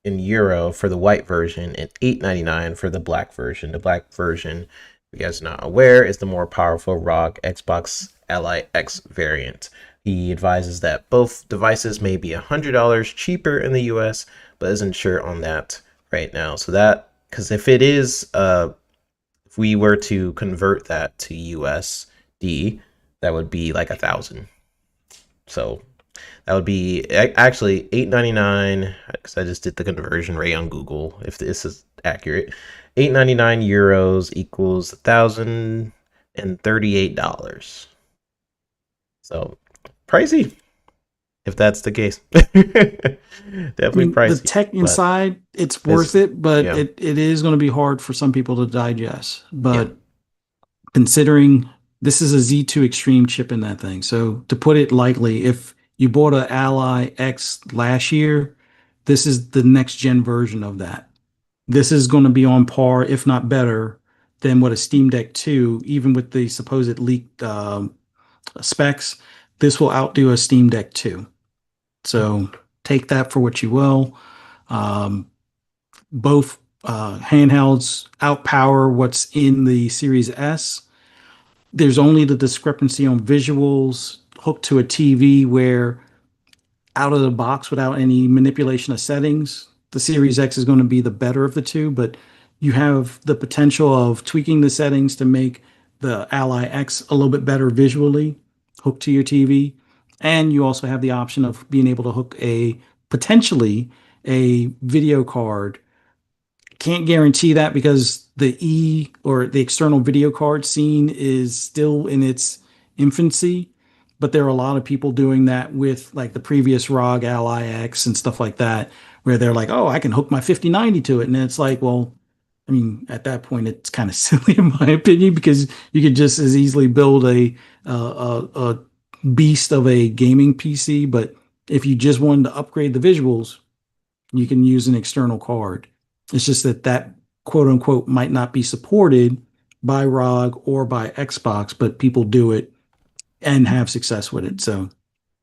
in euro for the white version and 8.99 for the black version. The black version, if you guys are not aware, is the more powerful ROG Xbox Ally X variant. He advises that both devices may be $100 cheaper in the US, but isn't sure on that right now. So that, because if it is, if we were to convert that to USD, that would be like 1,000. So that would be actually $8.99 because I just did the conversion rate on Google. If this is accurate, 8.99 euros equals $1,038. So pricey, if that's the case. Definitely The pricey. tech But inside, it's worth it, but yeah, it is going to be hard for some people to digest. yeah, But considering this is a Z2 Extreme chip in that thing. So to put it lightly, if you bought an Ally X last year, this is the next gen version of that. This is going to be on par, if not better, than what a Steam Deck 2, even with the supposed leaked specs, this will outdo a Steam Deck 2. So take that for what you will. Um, both handhelds outpower what's in the Series S. There's only the discrepancy on visuals hooked to a TV where out of the box without any manipulation of settings, the Series X is going to be the better of the two, but you have the potential of tweaking the settings to make the Ally X a little bit better visually hooked to your TV. And you also have the option of being able to hook potentially a video card can't guarantee that because the or the external video card scene is still in its infancy. But there are a lot of people doing that with like the previous ROG Ally X and stuff like that, where they're like, oh, I can hook my 5090 to it. And it's like, well, I mean, at that point, it's kind of silly in my opinion because you could just as easily build a beast of a gaming PC. But if you just wanted to upgrade the visuals, you can use an external card. It's just that quote unquote might not be supported by ROG or by Xbox, but people do it and have success with it. So,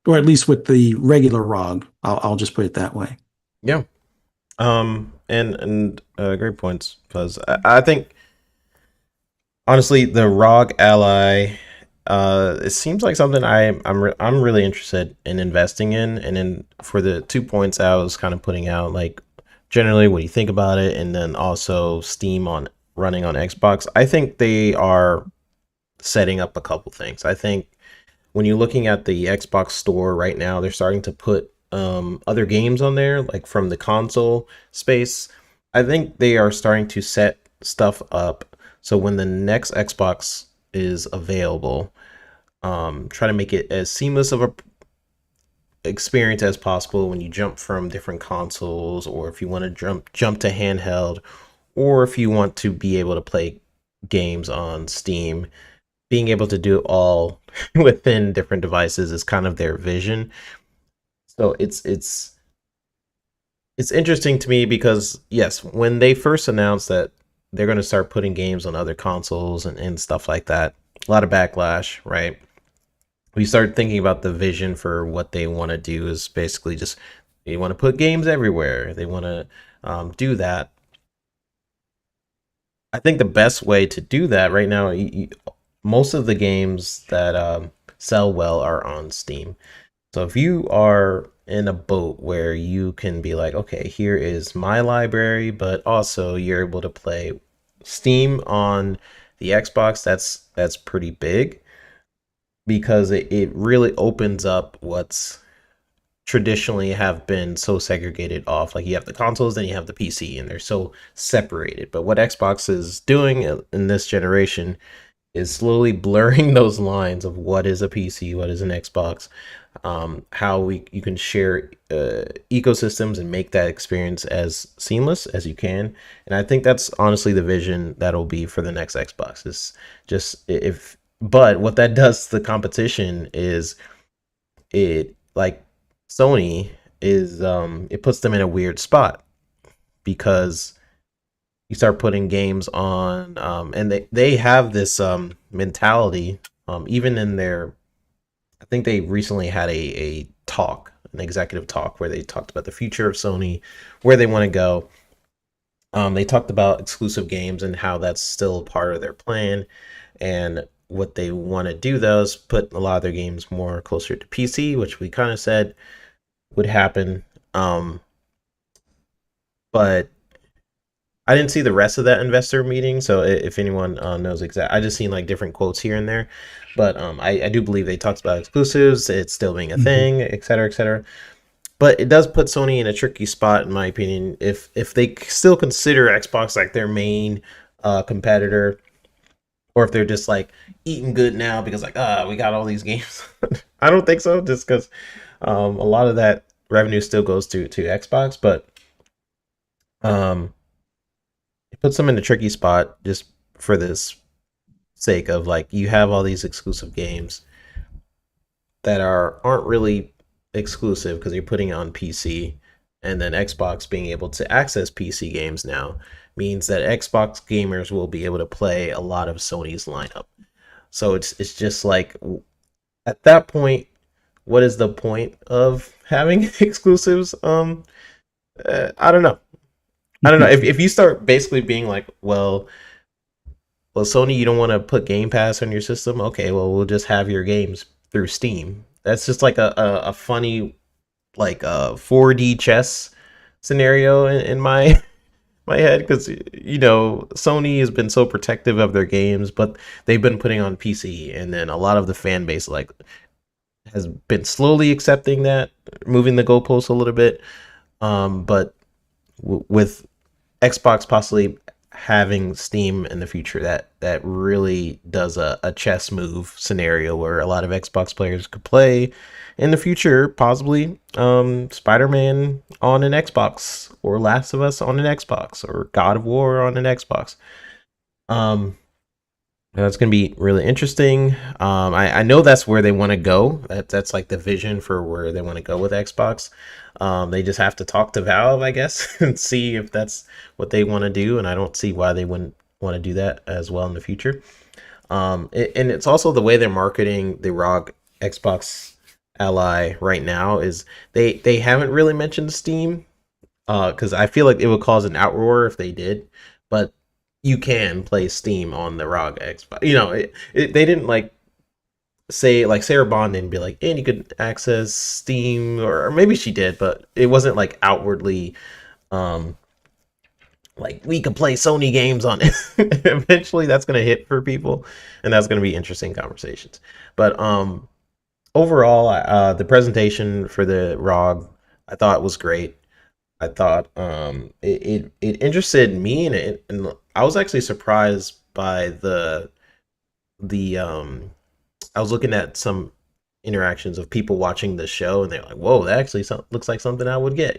or at least with the regular ROG, I'll just put it that way. Yeah. And great points because I think honestly the ROG Ally, it seems like something I'm really interested in investing in, and then for the 2 points I was kind of putting out, like generally what do you think about it, and then also Steam on running on Xbox. I think they are setting up a couple things. I think when you're looking at the Xbox store right now, they're starting to put other games on there, like from the console space. I think they are starting to set stuff up so when the next Xbox is available, try to make it as seamless of a experience as possible when you jump from different consoles, or if you want to jump to handheld, or if you want to be able to play games on Steam, being able to do it all within different devices is kind of their vision. So it's interesting to me because yes, when they first announced that they're going to start putting games on other consoles and stuff like that, a lot of backlash, right? We start thinking about the vision for what they want to do is basically just they want to put games everywhere. They want to do that. I think the best way to do that right now, most of the games that sell well are on Steam. So if you are in a boat where you can be like, okay, here is my library, but also you're able to play Steam on the Xbox, that's pretty big because it really opens up what's traditionally have been so segregated off. Like you have the consoles, then you have the PC, and they're so separated. But what Xbox is doing in this generation is slowly blurring those lines of what is a PC, what is an Xbox, how you can share ecosystems and make that experience as seamless as you can. And I think that's honestly the vision that'll be for the next Xbox. Is just if, but what that does to the competition is it like Sony is it puts them in a weird spot because you start putting games on and they have this mentality even in their, I think they recently had a talk, an executive talk where they talked about the future of Sony, where they want to go. They talked about exclusive games and how that's still part of their plan, and what they want to do though is put a lot of their games more closer to PC, which we kind of said would happen. But I didn't see the rest of that investor meeting, so if anyone knows exact, I just seen like different quotes here and there. But I do believe they talked about exclusives, it's still being a thing, et cetera, et cetera. But it does put Sony in a tricky spot, in my opinion, if they still consider Xbox like their main competitor, or if they're just like eating good now because like we got all these games. I don't think so, just because a lot of that revenue still goes to Xbox, but it puts them in a tricky spot just for this sake of like you have all these exclusive games that aren't really exclusive because you're putting it on PC, and then Xbox being able to access PC games now means that Xbox gamers will be able to play a lot of Sony's lineup. So it's just like at that point, what is the point of having exclusives? I don't know. I don't know. If you start basically being like, well, Sony, you don't want to put Game Pass on your system? Okay, well, we'll just have your games through Steam. That's just like a funny, like 4D chess scenario in my my head, because Sony has been so protective of their games, but they've been putting on PC, and then a lot of the fan base like has been slowly accepting that, moving the goalposts a little bit. But with Xbox possibly having Steam in the future, that really does a chess move scenario where a lot of Xbox players could play in the future, possibly Spider-Man on an Xbox, or Last of Us on an Xbox, or God of War on an Xbox. Um, that's going to be really interesting. I know that's where they want to go. That's like the vision for where they want to go with Xbox. They just have to talk to Valve, I guess, and see if that's what they want to do. And I don't see why they wouldn't want to do that as well in the future. And it's also the way they're marketing the ROG Xbox Ally right now is they haven't really mentioned Steam, because I feel like it would cause an outroar if they did. But you can play Steam on the ROG Xbox. They didn't like say, like, Sarah Bond didn't be like, and you could access Steam, or maybe she did, but it wasn't like outwardly um like we can play Sony games on it. Eventually that's gonna hit for people, and that's gonna be interesting conversations. But overall, the presentation for the ROG I thought was great. I thought it interested me, and I was actually surprised by the I was looking at some interactions of people watching the show, and they're like, "Whoa, that actually looks like something I would get."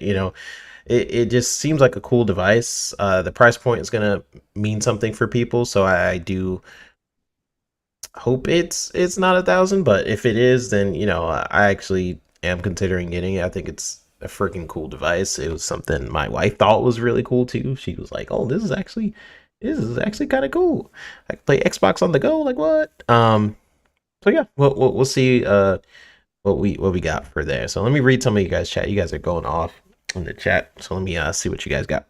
It just seems like a cool device. The price point is gonna mean something for people, so I do hope it's not 1,000. But if it is, then I actually am considering getting it. I think it's a freaking cool device. It was something my wife thought was really cool too. She was like, "Oh, this is actually kind of cool. I can play Xbox on the go. Like what?" So yeah, we'll see what we got for there. So let me read some of you guys' chat. You guys are going off in the chat. So let me see what you guys got.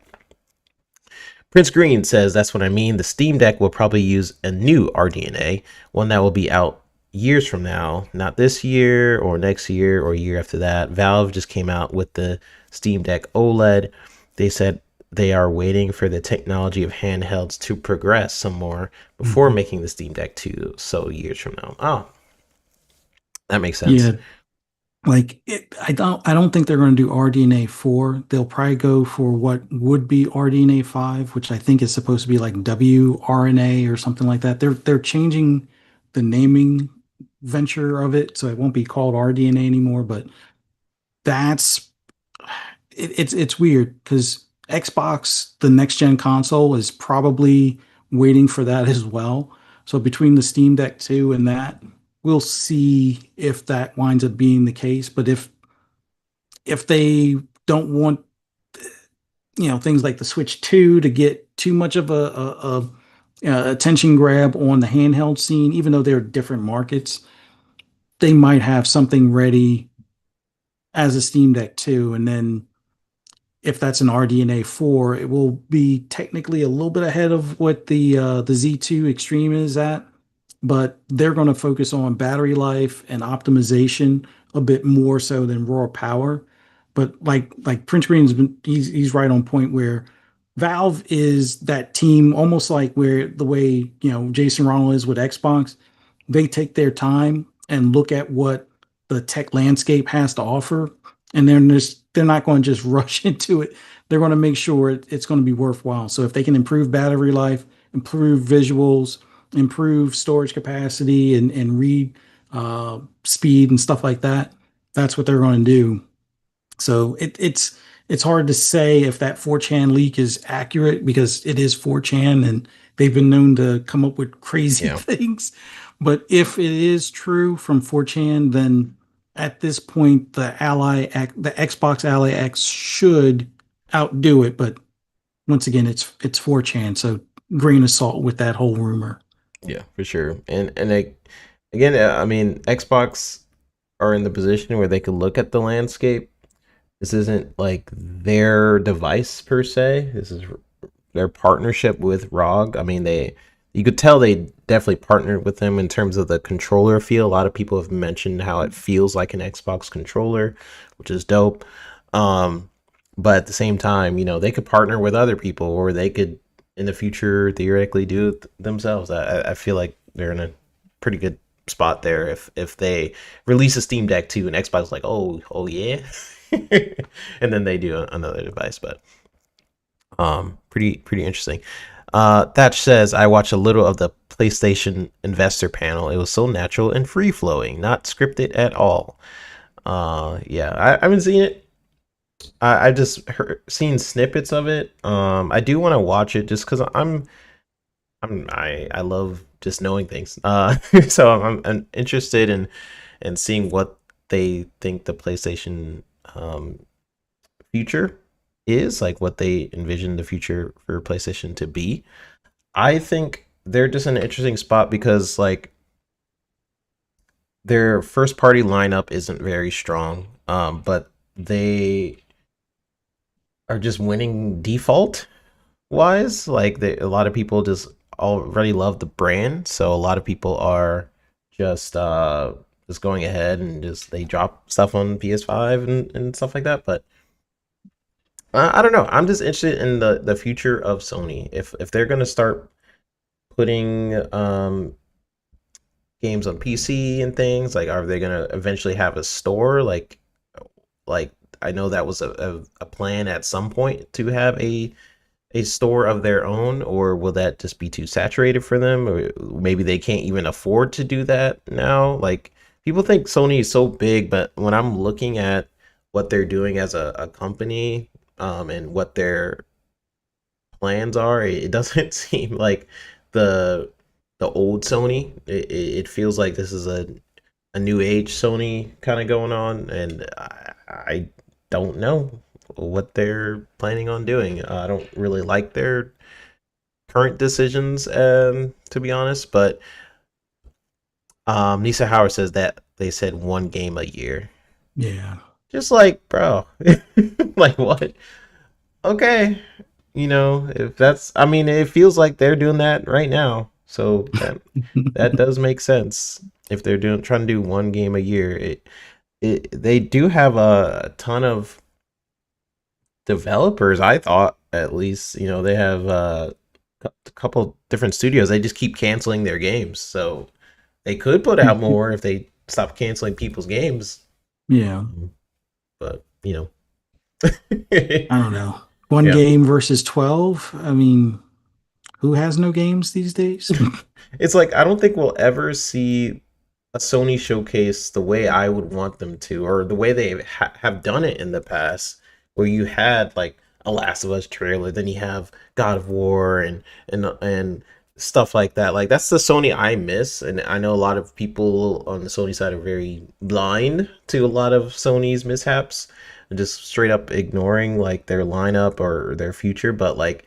Prince Green says, that's what I mean. The Steam Deck will probably use a new RDNA, one that will be out years from now, not this year or next year or year after that. Valve just came out with the Steam Deck OLED. They said they are waiting for the technology of handhelds to progress some more before making the Steam Deck 2. So years from now. Oh, that makes sense. Yeah, I don't think they're going to do RDNA 4. They'll probably go for what would be RDNA 5, which I think is supposed to be like WRNA or something like that. They're changing the naming venture of it, so it won't be called RDNA anymore, but that's it's weird because Xbox, the next gen console, is probably waiting for that as well. So between the Steam Deck 2 and that, we'll see if that winds up being the case. But if they don't want things like the Switch 2 to get too much of a attention grab on the handheld scene, even though they're different markets, they might have something ready as a Steam Deck 2, and then if that's an RDNA 4, it will be technically a little bit ahead of what the Z2 Extreme is at, but they're going to focus on battery life and optimization a bit more so than raw power. But like Prince Green's been he's right on point where Valve is that team almost like where the way Jason Ronald is with Xbox. They take their time and look at what the tech landscape has to offer, and they're not going to just rush into it. They're going to make sure it's going to be worthwhile. So if they can improve battery life, improve visuals, improve storage capacity, and read speed and stuff like that, that's what they're going to do. So it's hard to say if that 4chan leak is accurate because it is 4chan and they've been known to come up with crazy Yeah. things. But if it is true from 4chan, then at this point the Xbox Ally X should outdo it. But once again, it's 4chan, so grain of salt with that whole rumor. Yeah, for sure. Again, I mean, Xbox are in the position where they could look at the landscape. This isn't like their device per se. This is their partnership with ROG. I mean, you could tell they definitely partnered with them in terms of the controller feel. A lot of people have mentioned how it feels like an Xbox controller, which is dope. But at the same time, they could partner with other people, or they could in the future theoretically do it themselves. I feel like they're in a pretty good spot there if they release a Steam Deck 2 and Xbox is like, oh yeah. And then they do another device. But Pretty interesting. That says I watched a little of the PlayStation investor panel. It was so natural and free flowing, not scripted at all. Yeah, I haven't seen it. I just seen snippets of it. I do want to watch it just because I love just knowing things. So I'm interested in seeing what they think the PlayStation future is, like what they envision the future for PlayStation to be. I think they're just in an interesting spot because like their first party lineup isn't very strong, but they are just winning default wise. Like a lot of people just already love the brand, so a lot of people are just just going ahead and just they drop stuff on PS5 and stuff like that. But I don't know. I'm just interested in the future of Sony. If they're gonna start putting games on PC and things, like are they gonna eventually have a store? Like I know that was a plan at some point to have a store of their own, or will that just be too saturated for them? Or maybe they can't even afford to do that now. Like people think Sony is so big, but when I'm looking at what they're doing as a company, and what their plans are, it doesn't seem like the the old Sony. It feels like this is a new age Sony kind of going on, and I don't know what they're planning on doing. I don't really like their current decisions, to be honest. But Nisa Howard says that they said one game a year. Yeah. Just like, bro, like what? Okay, if that's, I mean, it feels like they're doing that right now. So that does make sense if they're doing trying to do one game a year. They do have a ton of developers. I thought at least they have a couple different studios. They just keep canceling their games, so they could put out more if they stop canceling people's games. Yeah. But I don't know. One yeah. game versus 12. I mean, who has no games these days? It's like I don't think we'll ever see a Sony showcase the way I would want them to, or the way they have done it in the past, where you had like a Last of Us trailer, then you have God of War and stuff like that. Like that's the Sony I miss, and I know a lot of people on the Sony side are very blind to a lot of Sony's mishaps and just straight up ignoring like their lineup or their future. But like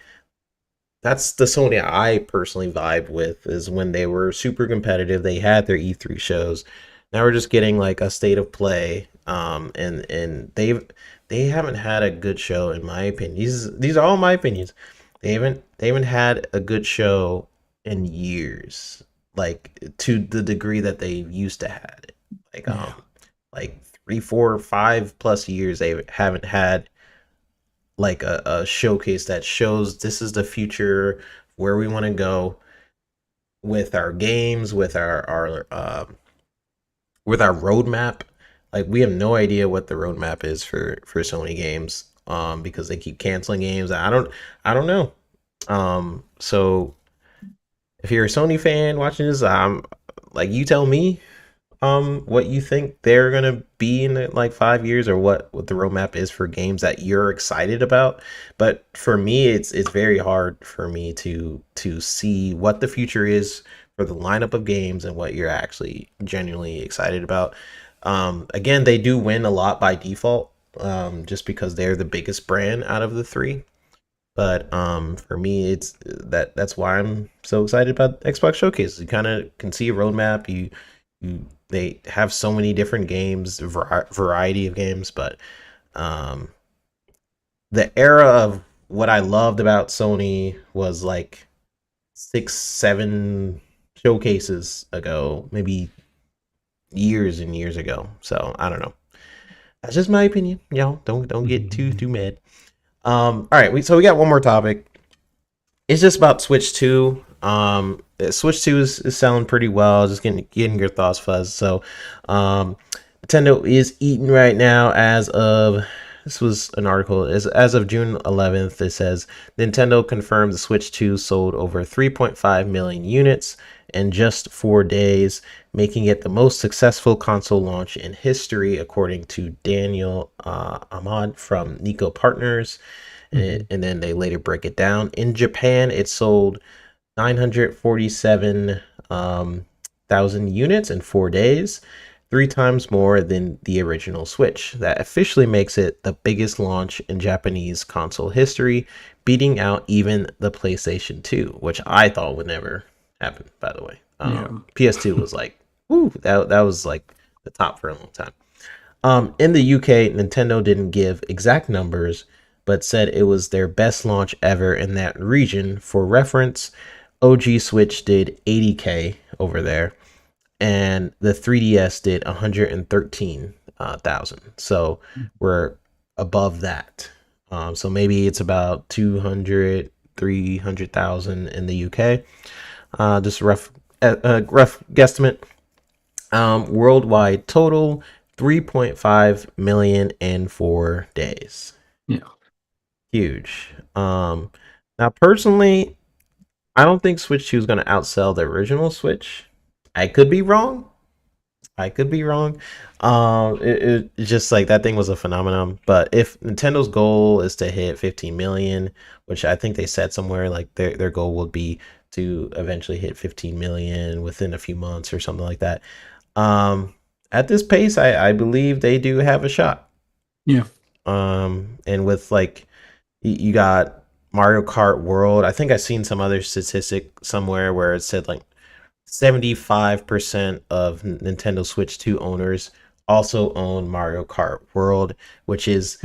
that's the Sony I personally vibe with, is when they were super competitive. They had their E3 shows. Now we're just getting like a state of play. And they haven't had a good show in my opinion. These are all my opinions. They haven't had a good show in years, like to the degree that they used to had it. Like Yeah. like 3, 4, 5 plus years they haven't had like a showcase that shows this is the future, where we want to go with our games, with our roadmap. Like we have no idea what the roadmap is for Sony games, because they keep canceling games. I don't know. So if you're a Sony fan watching this, like you tell me what you think they're gonna be in like 5 years, or what the roadmap is for games that you're excited about. But for me, it's very hard for me to see what the future is for the lineup of games and what you're actually genuinely excited about. Again, they do win a lot by default, just because they're the biggest brand out of the three. But for me, that's why I'm so excited about Xbox Showcase. You kind of can see a roadmap. They have so many different games, variety of games. But um, the era of what I loved about Sony was like 6, 7 showcases ago, maybe years and years ago. So I don't know. That's just my opinion. Don't get too mad. All right, so we got one more topic. It's just about Switch 2. Switch 2 is selling pretty well. Just getting your thoughts, Fuzz. So, Nintendo is eating right now as of this was an article. As of June 11th, it says Nintendo confirmed the Switch 2 sold over 3.5 million units in just 4 days, making it the most successful console launch in history, according to Daniel Ahmad from Nico Partners. Mhm. And then they later break it down. In Japan, it sold 947 thousand units in 4 days, 3 times more than the original Switch. That officially makes it the biggest launch in Japanese console history, beating out even the PlayStation 2, which I thought would never happen, by the way. Yeah. PS2 was like, woo, that was like the top for a long time. In the UK, Nintendo didn't give exact numbers, but said it was their best launch ever in that region. For reference, OG Switch did 80K over there, and the 3DS did 113,000. So we're above that. So maybe it's about 200, 300,000 in the UK. Just rough guesstimate. Worldwide total 3.5 million in 4 days. Yeah. Huge. Now personally, I don't think Switch 2 is going to outsell the original Switch. I could be wrong. I could be wrong. It's just like that thing was a phenomenon. But if Nintendo's goal is to hit 15 million, which I think they said somewhere, like their goal would be to eventually hit 15 million within a few months or something like that. Um, at this pace, I believe they do have a shot. Yeah. And with like you got Mario Kart World. I think I've seen some other statistic somewhere where it said like 75% of Nintendo Switch 2 owners also own Mario Kart World, which is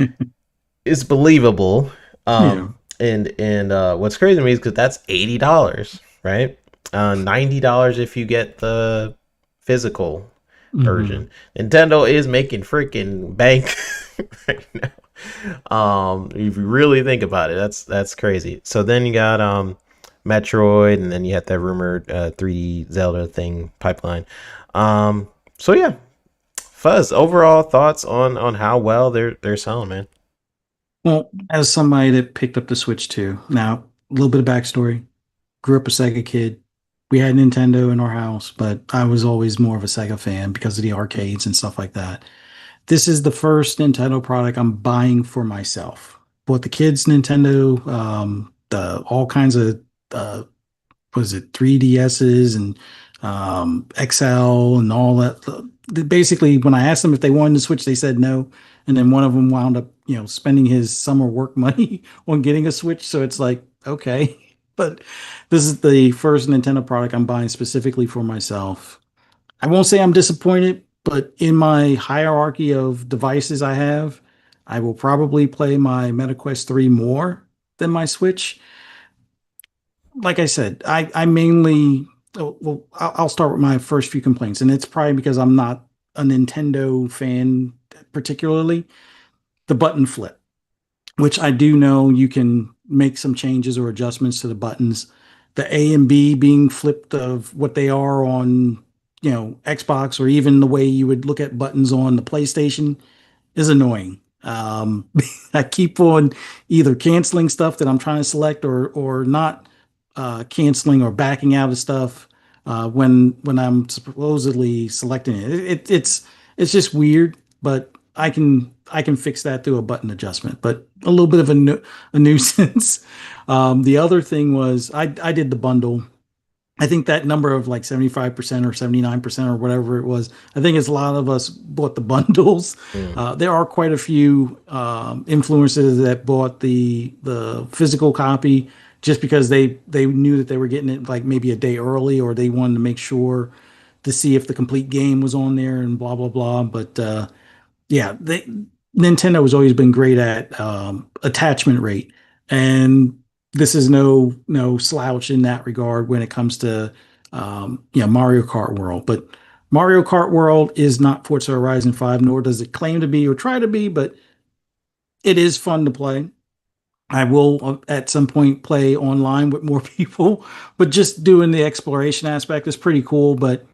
believable. Yeah. And what's crazy to me is because that's $80, right? $90 if you get the physical Hmm. version. Nintendo is making freaking bank right now. If you really think about it, that's crazy. So then you got Metroid, and then you had that rumored 3D Zelda thing pipeline. So yeah, Fuzz. Overall thoughts on how well they're selling, man. Well, as somebody that picked up the Switch too, now a little bit of backstory. Grew up a Sega kid. We had Nintendo in our house, but I was always more of a Sega fan because of the arcades and stuff like that. This is the first Nintendo product I'm buying for myself. Bought the kids Nintendo, the all kinds of was it 3DSs and XL and all that. Basically, when I asked them if they wanted to switch, they said no. And then one of them wound up, spending his summer work money on getting a Switch. So it's like, okay. But this is the first Nintendo product I'm buying specifically for myself. I won't say I'm disappointed, but in my hierarchy of devices I have, I will probably play my MetaQuest 3 more than my Switch. Like I said, I mainly, well, I'll start with my first few complaints, and it's probably because I'm not a Nintendo fan particularly. The button flip, which I do know you can make some changes or adjustments to the buttons. The A and B being flipped of what they are on, Xbox, or even the way you would look at buttons on the PlayStation is annoying. I keep on either canceling stuff that I'm trying to select or not canceling or backing out of stuff when I'm supposedly selecting it. It's just weird, but I can fix that through a button adjustment. But a little bit of a nuisance. The other thing was I did the bundle. I think that number of like 75% or 79% or whatever it was, I think it's a lot of us bought the bundles. Mm. There are quite a few influencers that bought the physical copy just because they knew that they were getting it like maybe a day early, or they wanted to make sure to see if the complete game was on there and blah blah blah. But yeah, Nintendo has always been great at attachment rate, and this is no slouch in that regard when it comes to Mario Kart World. But Mario Kart World is not Forza Horizon 5, nor does it claim to be or try to be, but it is fun to play. I will at some point play online with more people, but just doing the exploration aspect is pretty cool. But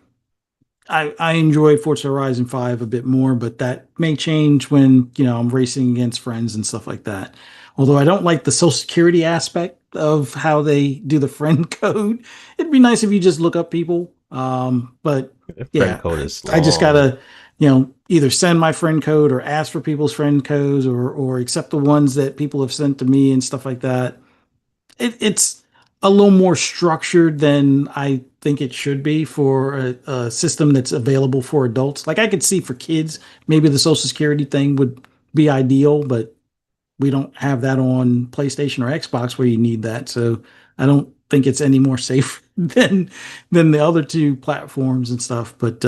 I enjoy Forza Horizon 5 a bit more, but that may change when, I'm racing against friends and stuff like that. Although I don't like the social security aspect of how they do the friend code. It'd be nice if you just look up people. But Friend yeah, code is I just long. gotta, either send my friend code or ask for people's friend codes or accept the ones that people have sent to me and stuff like that. It's a little more structured than I think it should be for a system that's available for adults. Like I could see for kids, maybe the Social Security thing would be ideal, but we don't have that on PlayStation or Xbox where you need that. So I don't think it's any more safe than the other two platforms and stuff. But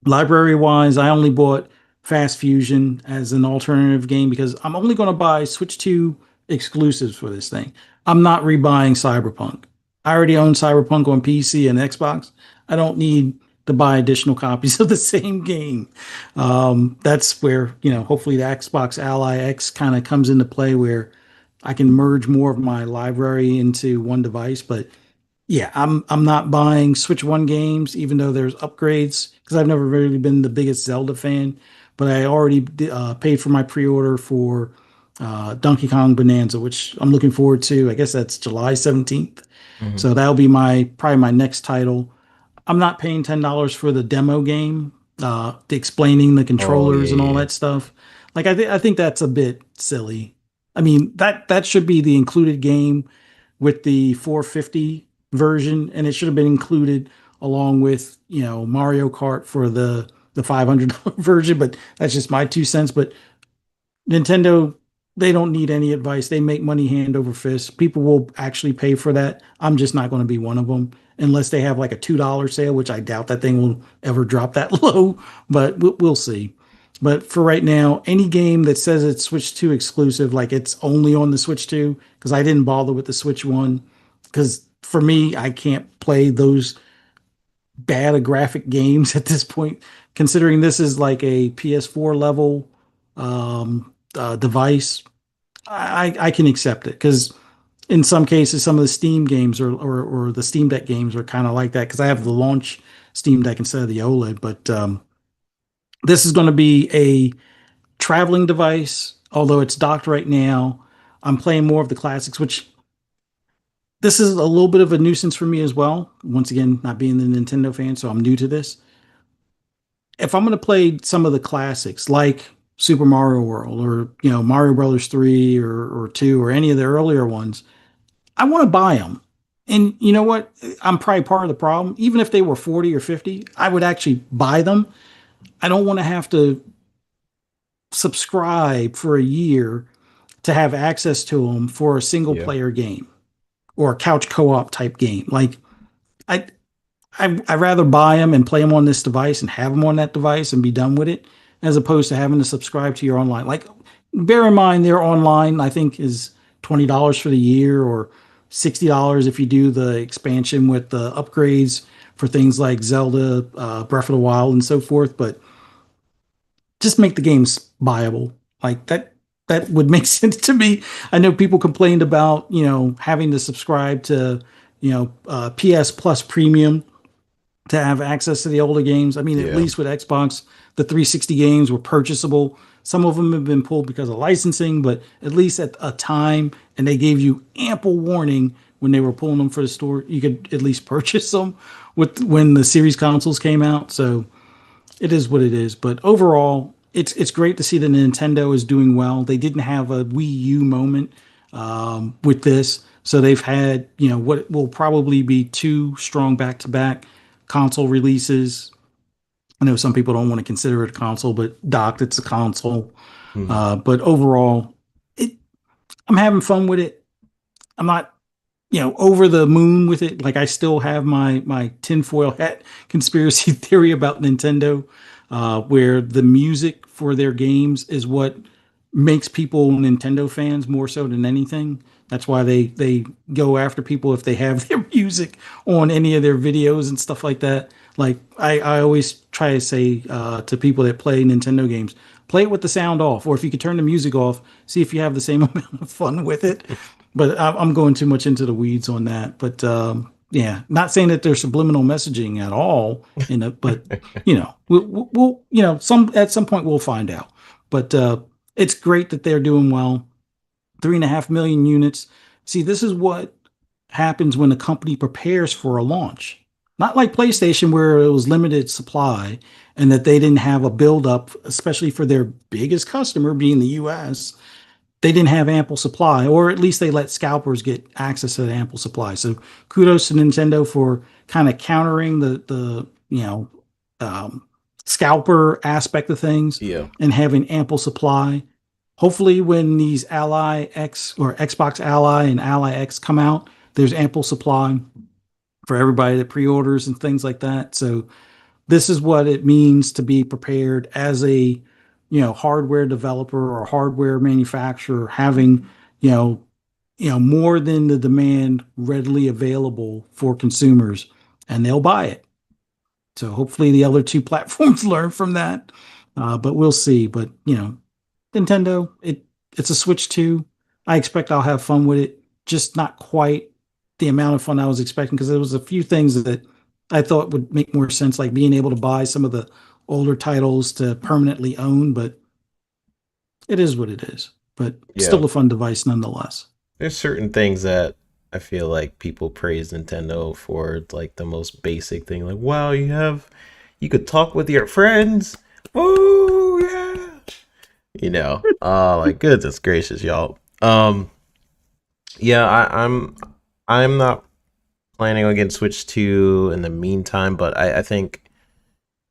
library wise, I only bought Fast Fusion as an alternative game because I'm only going to buy Switch 2 exclusives for this thing. I'm not rebuying Cyberpunk. I already own Cyberpunk on PC and Xbox. I don't need to buy additional copies of the same game. That's where, hopefully the Xbox Ally X kind of comes into play where I can merge more of my library into one device. But yeah, I'm not buying Switch One games, even though there's upgrades, because I've never really been the biggest Zelda fan. But I already paid for my pre-order for Donkey Kong Bonanza, which I'm looking forward to. I guess that's July 17th. Mhm. So that'll be my probably my next title. I'm not paying $10 for the demo game, explaining the Oh yeah, controllers and all yeah, that stuff. Like I think that's a bit silly. I mean that should be the included game with the 450 version, and it should have been included along with Mario Kart for the $500 version. But that's just my 2 cents. But Nintendo, they don't need any advice. They make money hand over fist. People will actually pay for that. I'm just not going to be one of them unless they have like a $2 sale, which I doubt that thing will ever drop that low, but we'll see. But for right now, any game that says it's Switch 2 exclusive, like it's only on the Switch 2, because I didn't bother with the Switch 1, because for me, I can't play those bad of graphic games at this point, considering this is like a PS4 level device. I can accept it because in some cases, some of the Steam games or the Steam Deck games are kind of like that because I have the launch Steam Deck instead of the OLED. But this is going to be a traveling device, although it's docked right now. I'm playing more of the classics, which this is a little bit of a nuisance for me as well. Once again, not being the Nintendo fan, so I'm new to this. If I'm going to play some of the classics like Super Mario World or Mario Brothers 3 or 2 or any of the earlier ones, I want to buy them. And you know what? I'm probably part of the problem. Even if they were 40 or 50, I would actually buy them. I don't want to have to subscribe for a year to have access to them for a single yeah. player game or a couch co-op type game. Like I I'd rather buy them and play them on this device and have them on that device and be done with it, as opposed to having to subscribe to your online. Like, bear in mind, their online, I think, is $20 for the year or $60 if you do the expansion with the upgrades for things like Zelda, Breath of the Wild, and so forth. But just make the games buyable. Like that would make sense to me. I know people complained about having to subscribe to PS Plus Premium to have access to the older games. I mean, at Yeah. least with Xbox, the 360 games were purchasable. Some of them have been pulled because of licensing, but at least at a time, and they gave you ample warning when they were pulling them for the store, you could at least purchase them with when the series consoles came out. So it is what it is. But overall, it's great to see that Nintendo is doing well. They didn't have a Wii U moment with this, so they've had what will probably be two strong back-to-back console releases. I know some people don't want to consider it a console, but docked, it's a console. Mhm. But overall, it I'm having fun with it. I'm not over the moon with it. Like I still have my tinfoil hat conspiracy theory about Nintendo, where the music for their games is what makes people Nintendo fans more so than anything. That's why they go after people if they have their music on any of their videos and stuff like that. Like I always try to say to people that play Nintendo games, play it with the sound off, or if you could turn the music off, see if you have the same amount of fun with it. But I'm going too much into the weeds on that. But Yeah, not saying that there's subliminal messaging at all in it, but we'll some at some point we'll find out. But it's great that they're doing well. 3.5 million units. See, this is what happens when a company prepares for a launch. Not like PlayStation, where it was limited supply and that they didn't have a buildup, especially for their biggest customer being the US. They didn't have ample supply, or at least they let scalpers get access to the ample supply. So kudos to Nintendo for kind of countering the um, scalper aspect of things Yeah. and having ample supply. Hopefully, when these Ally X or Xbox Ally and Ally X come out, there's ample supply for everybody that pre-orders and things like that. So this is what it means to be prepared as a hardware developer or hardware manufacturer, having you know more than the demand readily available for consumers, and they'll buy it. So hopefully the other two platforms learn from that, but we'll see. But Nintendo, it's a Switch 2. I expect I'll have fun with it, just not quite the amount of fun I was expecting, because there was a few things that I thought would make more sense, like being able to buy some of the older titles to permanently own, but it is what it is. But Yeah. still a fun device nonetheless. There's certain things that I feel like people praise Nintendo for, like the most basic thing, like, wow, you could talk with your friends. Oh yeah. Oh like goodness gracious, y'all. Yeah, I'm not planning on getting Switch 2 in the meantime, but I think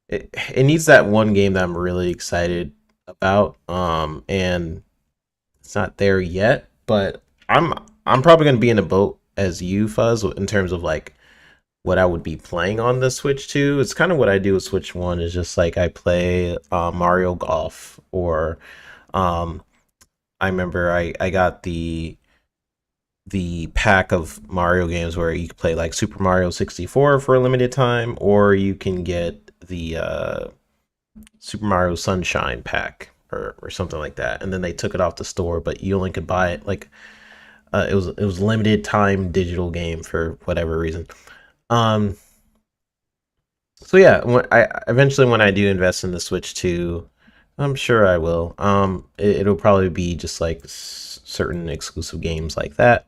it needs that one game that I'm really excited about. And it's not there yet, but I'm probably gonna be in a boat as you, Fuzz, in terms of like what I would be playing on the Switch 2. It's kind of what I do with Switch 1 is just like I play Mario Golf, or um I remember I got the pack of Mario games where you can play like Super Mario 64 for a limited time, or you can get the Super Mario Sunshine pack, or something like that. And then they took it off the store, but you only could buy it like it was limited time digital game for whatever reason. Um, so yeah, when I do invest in the Switch 2, I'm sure I will. It'll probably be just like certain exclusive games like that.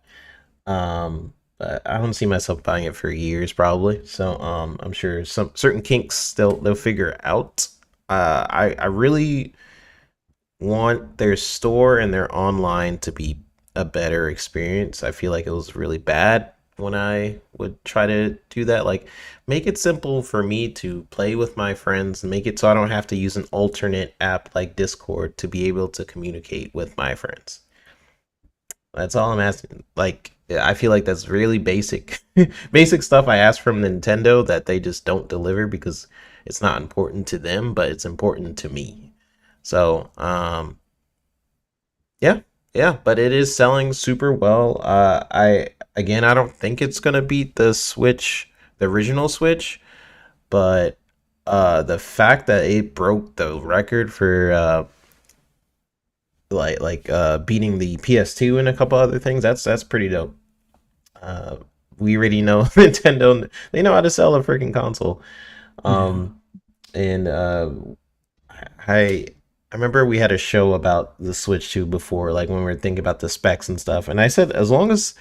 But I don't see myself buying it for years probably. So I'm sure some certain kinks they'll figure out. I really want their store and their online to be a better experience. I feel like it was really bad when I would try to do that. Like, make it simple for me to play with my friends, and make it so I don't have to use an alternate app like Discord to be able to communicate with my friends. That's all I'm asking. Like, I feel like that's really basic, basic stuff I ask from Nintendo that they just don't deliver because it's not important to them, but it's important to me. So, yeah, yeah, but it is selling super well. I don't think it's gonna beat the Switch, the original Switch, but the fact that it broke the record for beating the PS2 and a couple other things, that's pretty dope. Uh, we already know Nintendo, they know how to sell a freaking console. Yeah. Um, and I I remember we had a show about the Switch 2 before, like when we were thinking about the specs and stuff. And I said as long as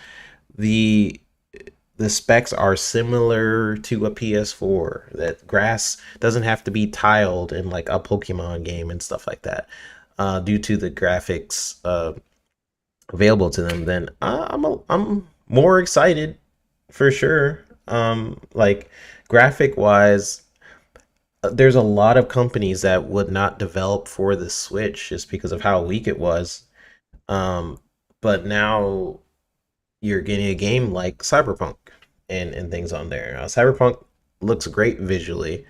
the the specs are similar to a PS4, that grass doesn't have to be tiled in like a Pokemon game and stuff like that, due to the graphics available to them, then I'm more excited for sure. Like graphic wise, there's a lot of companies that would not develop for the Switch just because of how weak it was. Um, but now you're getting a game like Cyberpunk and things on there. Cyberpunk looks great visually.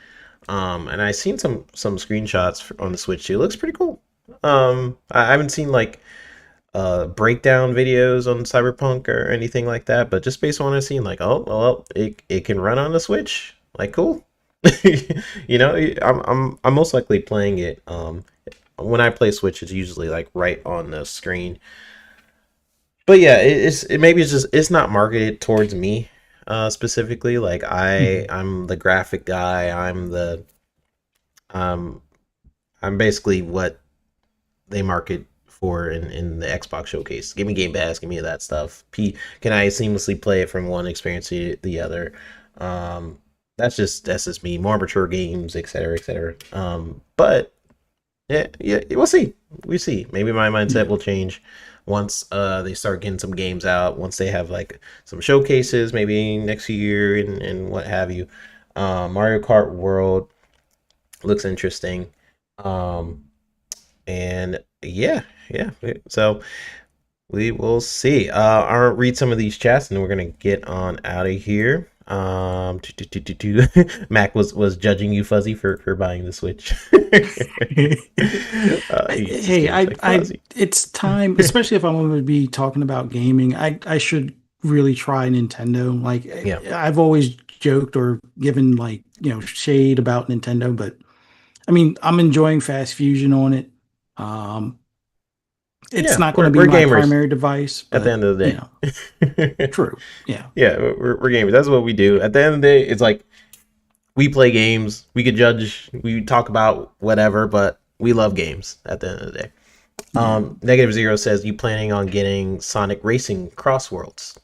And I seen some screenshots on the Switch too. It looks pretty cool. I haven't seen like breakdown videos on Cyberpunk or anything like that, but just based on what I've seen, like, oh well, it can run on the Switch. Like, cool. I'm most likely playing it. When I play Switch, it's usually like right on the screen. But yeah, maybe it's just it's not marketed towards me. specifically. Like Mhm. I'm the graphic guy. Um I'm basically what they market for in the Xbox showcase. Give me Game Pass, give me that stuff. Can I seamlessly play it from one experience to the other? Um, that's just me. More mature games, etc., etc. But yeah, yeah, we'll see. We see. Maybe my mindset Yeah. will change once they start getting some games out. Once they have like some showcases, maybe next year and what have you. Mario Kart World looks interesting. Um, and yeah, yeah. So we will see. I'll read some of these chats, and then we're gonna get on out of here. Mac was judging you, Fuzzy, for buying the Switch. His Hey, name was like Fuzzy. it's time, especially if I'm going to be talking about gaming. I should really try Nintendo. Like, Yeah, I've always joked or given like shade about Nintendo, but I mean, I'm enjoying Fast Fusion on it. Um, it's yeah. not going to be We're my gamers primary device, at the but end of the day. true. Yeah. Yeah, we're gamers. That's what we do. At the end of the day, it's like we play games. We could judge. We talk about whatever, but we love games. At the end of the day. Yeah. Negative Zero says, you planning on getting Sonic Racing Cross Worlds?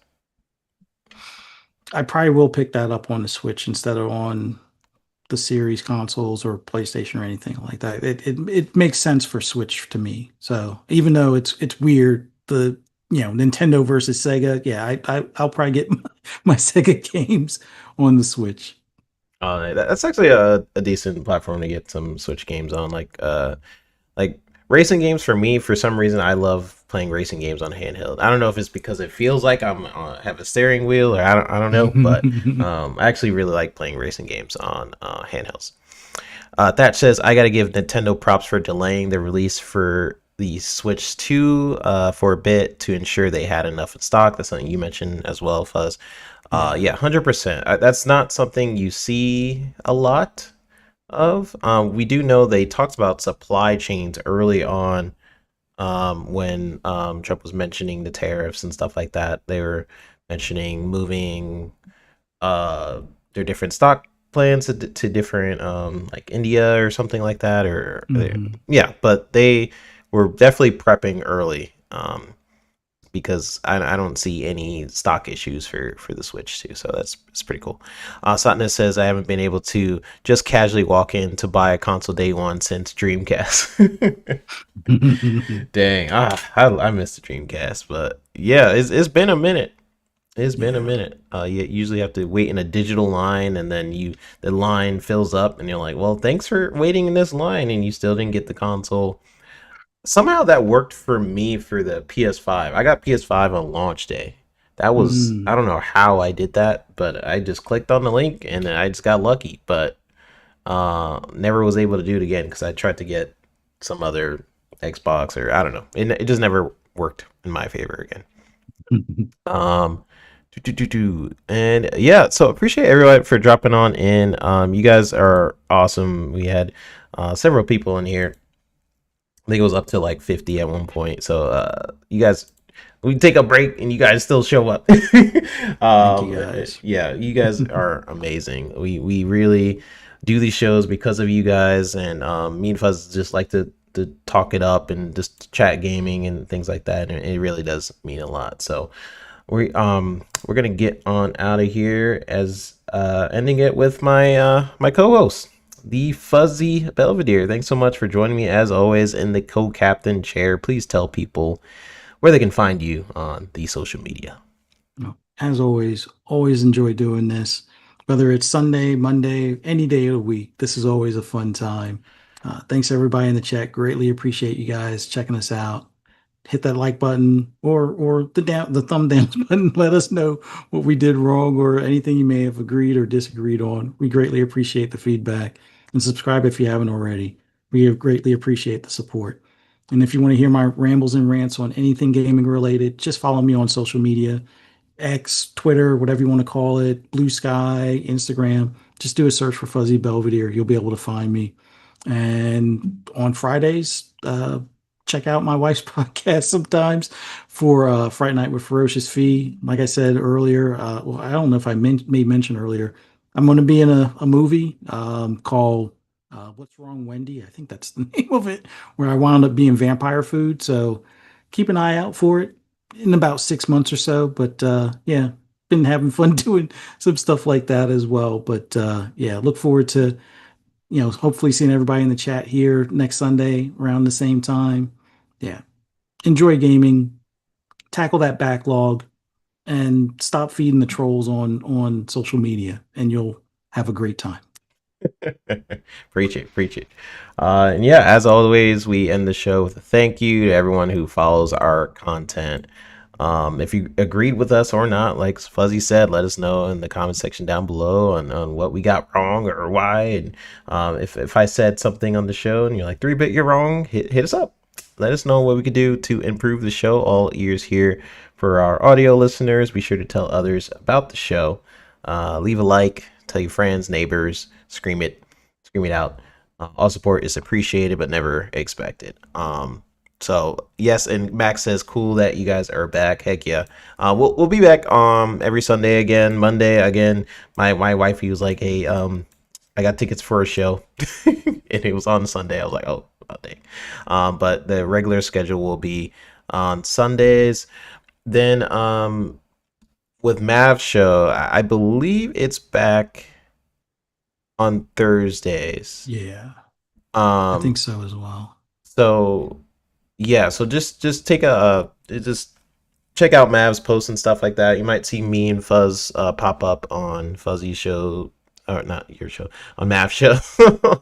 I probably will pick that up on the Switch instead of on the series consoles or PlayStation or anything like that. It makes sense for Switch to me. So even though it's weird, the Nintendo versus Sega, yeah, I'll probably get my Sega games on the Switch. That's actually a decent platform to get some Switch games on. Like racing games for me, for some reason, I love playing racing games on handheld. I don't know if it's because it feels like I'm have a steering wheel, or I don't know, but I actually really like playing racing games on handhelds. Thatch says, I got to give Nintendo props for delaying the release for the Switch 2 for a bit to ensure they had enough in stock. That's something you mentioned as well, Fuzz. Yeah. Yeah, 100%. That's not something you see a lot of. We do know they talked about supply chains early on when Trump was mentioning the tariffs and stuff like that. They were mentioning moving uh their different stock plans to different like India or something like that or Hmm. yeah, but they were definitely prepping early because I don't see any stock issues for the Switch too, so it's pretty cool. Satna says, I haven't been able to just casually walk in to buy a console day one since Dreamcast. Dang, I missed the Dreamcast, but yeah, it's been a minute. It's been a Yeah. minute. You usually have to wait in a digital line, and then the line fills up, and you're like, "Well, thanks for waiting in this line," and you still didn't get the console. Somehow that worked for me for the PS5. I got PS5 on launch day. That was, I Mm. don't know how I did that, but I just clicked on the link and I just got lucky. But never was able to do it again because I tried to get some other Xbox or I don't know. It just never worked in my favor again. Um, and yeah, so appreciate everyone for dropping on in. You guys are awesome. We had several people in here. I think it was up to like 50 at one point. So you guys, we take a break and you guys still show up. Thank you guys. Yeah, you guys are amazing. We really do these shows because of you guys, and me and Fuzz just like to talk it up and just chat gaming and things like that, and it really does mean a lot. So we're gonna get on out of here as ending it with my co-host, the Fuzzy Belvedere. Thanks so much for joining me as always in the co-captain chair. Please tell people where they can find you on the social media. No, as always, always enjoy doing this. Whether it's Sunday, Monday, any day of the week, this is always a fun time. Thanks everybody in the chat. Greatly appreciate you guys checking us out. Hit that like button or the thumb down button. Let us know what we did wrong or anything you may have agreed or disagreed on. We greatly appreciate the feedback and subscribe if you haven't already. We greatly appreciate the support. And if you want to hear my rambles and rants on anything gaming related, just follow me on social media. X, Twitter, whatever you want to call it, Blue Sky, Instagram. Just do a search for Fuzzy Belvedere. You'll be able to find me. And on Fridays, check out my wife's podcast sometimes for Friday Night with Ferocious Fee. Like I said earlier, well, I don't know if I made mention earlier, I'm going to be in a movie called What's Wrong, Wendy? I think that's the name of it, where I wound up being vampire food. So keep an eye out for it in about 6 months or so. But yeah, been having fun doing some stuff like that as well. But yeah, look forward to hopefully seeing everybody in the chat here next Sunday around the same time. Yeah. Enjoy gaming, tackle that backlog, and stop feeding the trolls on social media, and you'll have a great time. Preach it, preach it. And yeah, as always, we end the show with a thank you to everyone who follows our content. If you agreed with us or not, like Fuzzy said, let us know in the comment section down below on what we got wrong or why. And if I said something on the show and you're like 3-bit, you're wrong, hit us up. Let us know what we could do to improve the show. All ears here. For our audio listeners, be sure to tell others about the show. Leave a like, tell your friends, neighbors, scream it out. All support is appreciated but never expected. So yes, and Max says cool that you guys are back. Heck yeah. We'll be back every Sunday again, Monday again. My wifey was like, hey, I got tickets for a show and it was on Sunday. I was like, oh dang. But the regular schedule will be on Sundays. Then with Mav's show, I believe it's back on Thursdays. Yeah. I think so as well. So yeah, so just take just check out Mav's posts and stuff like that. You might see me and Fuzz pop up on Fuzzy's show, or not your show, on Mav's show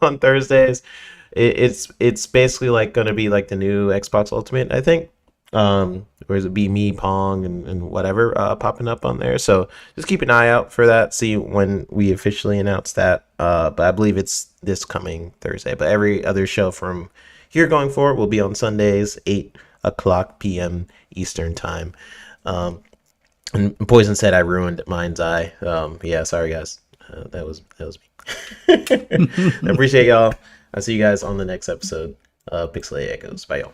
on Thursdays. It's basically like gonna be like the new Xbox Ultimate, I think. Or is it be me, Pong, and whatever popping up on there. So just keep an eye out for that. See when we officially announce that. But I believe it's this coming Thursday. But every other show from here going forward will be on Sundays, 8 o'clock p.m. Eastern time. And Poison said I ruined Mind's Eye. Yeah, sorry guys. That was me. I appreciate y'all. I'll see you guys on the next episode of Pixelated Echoes. Bye y'all.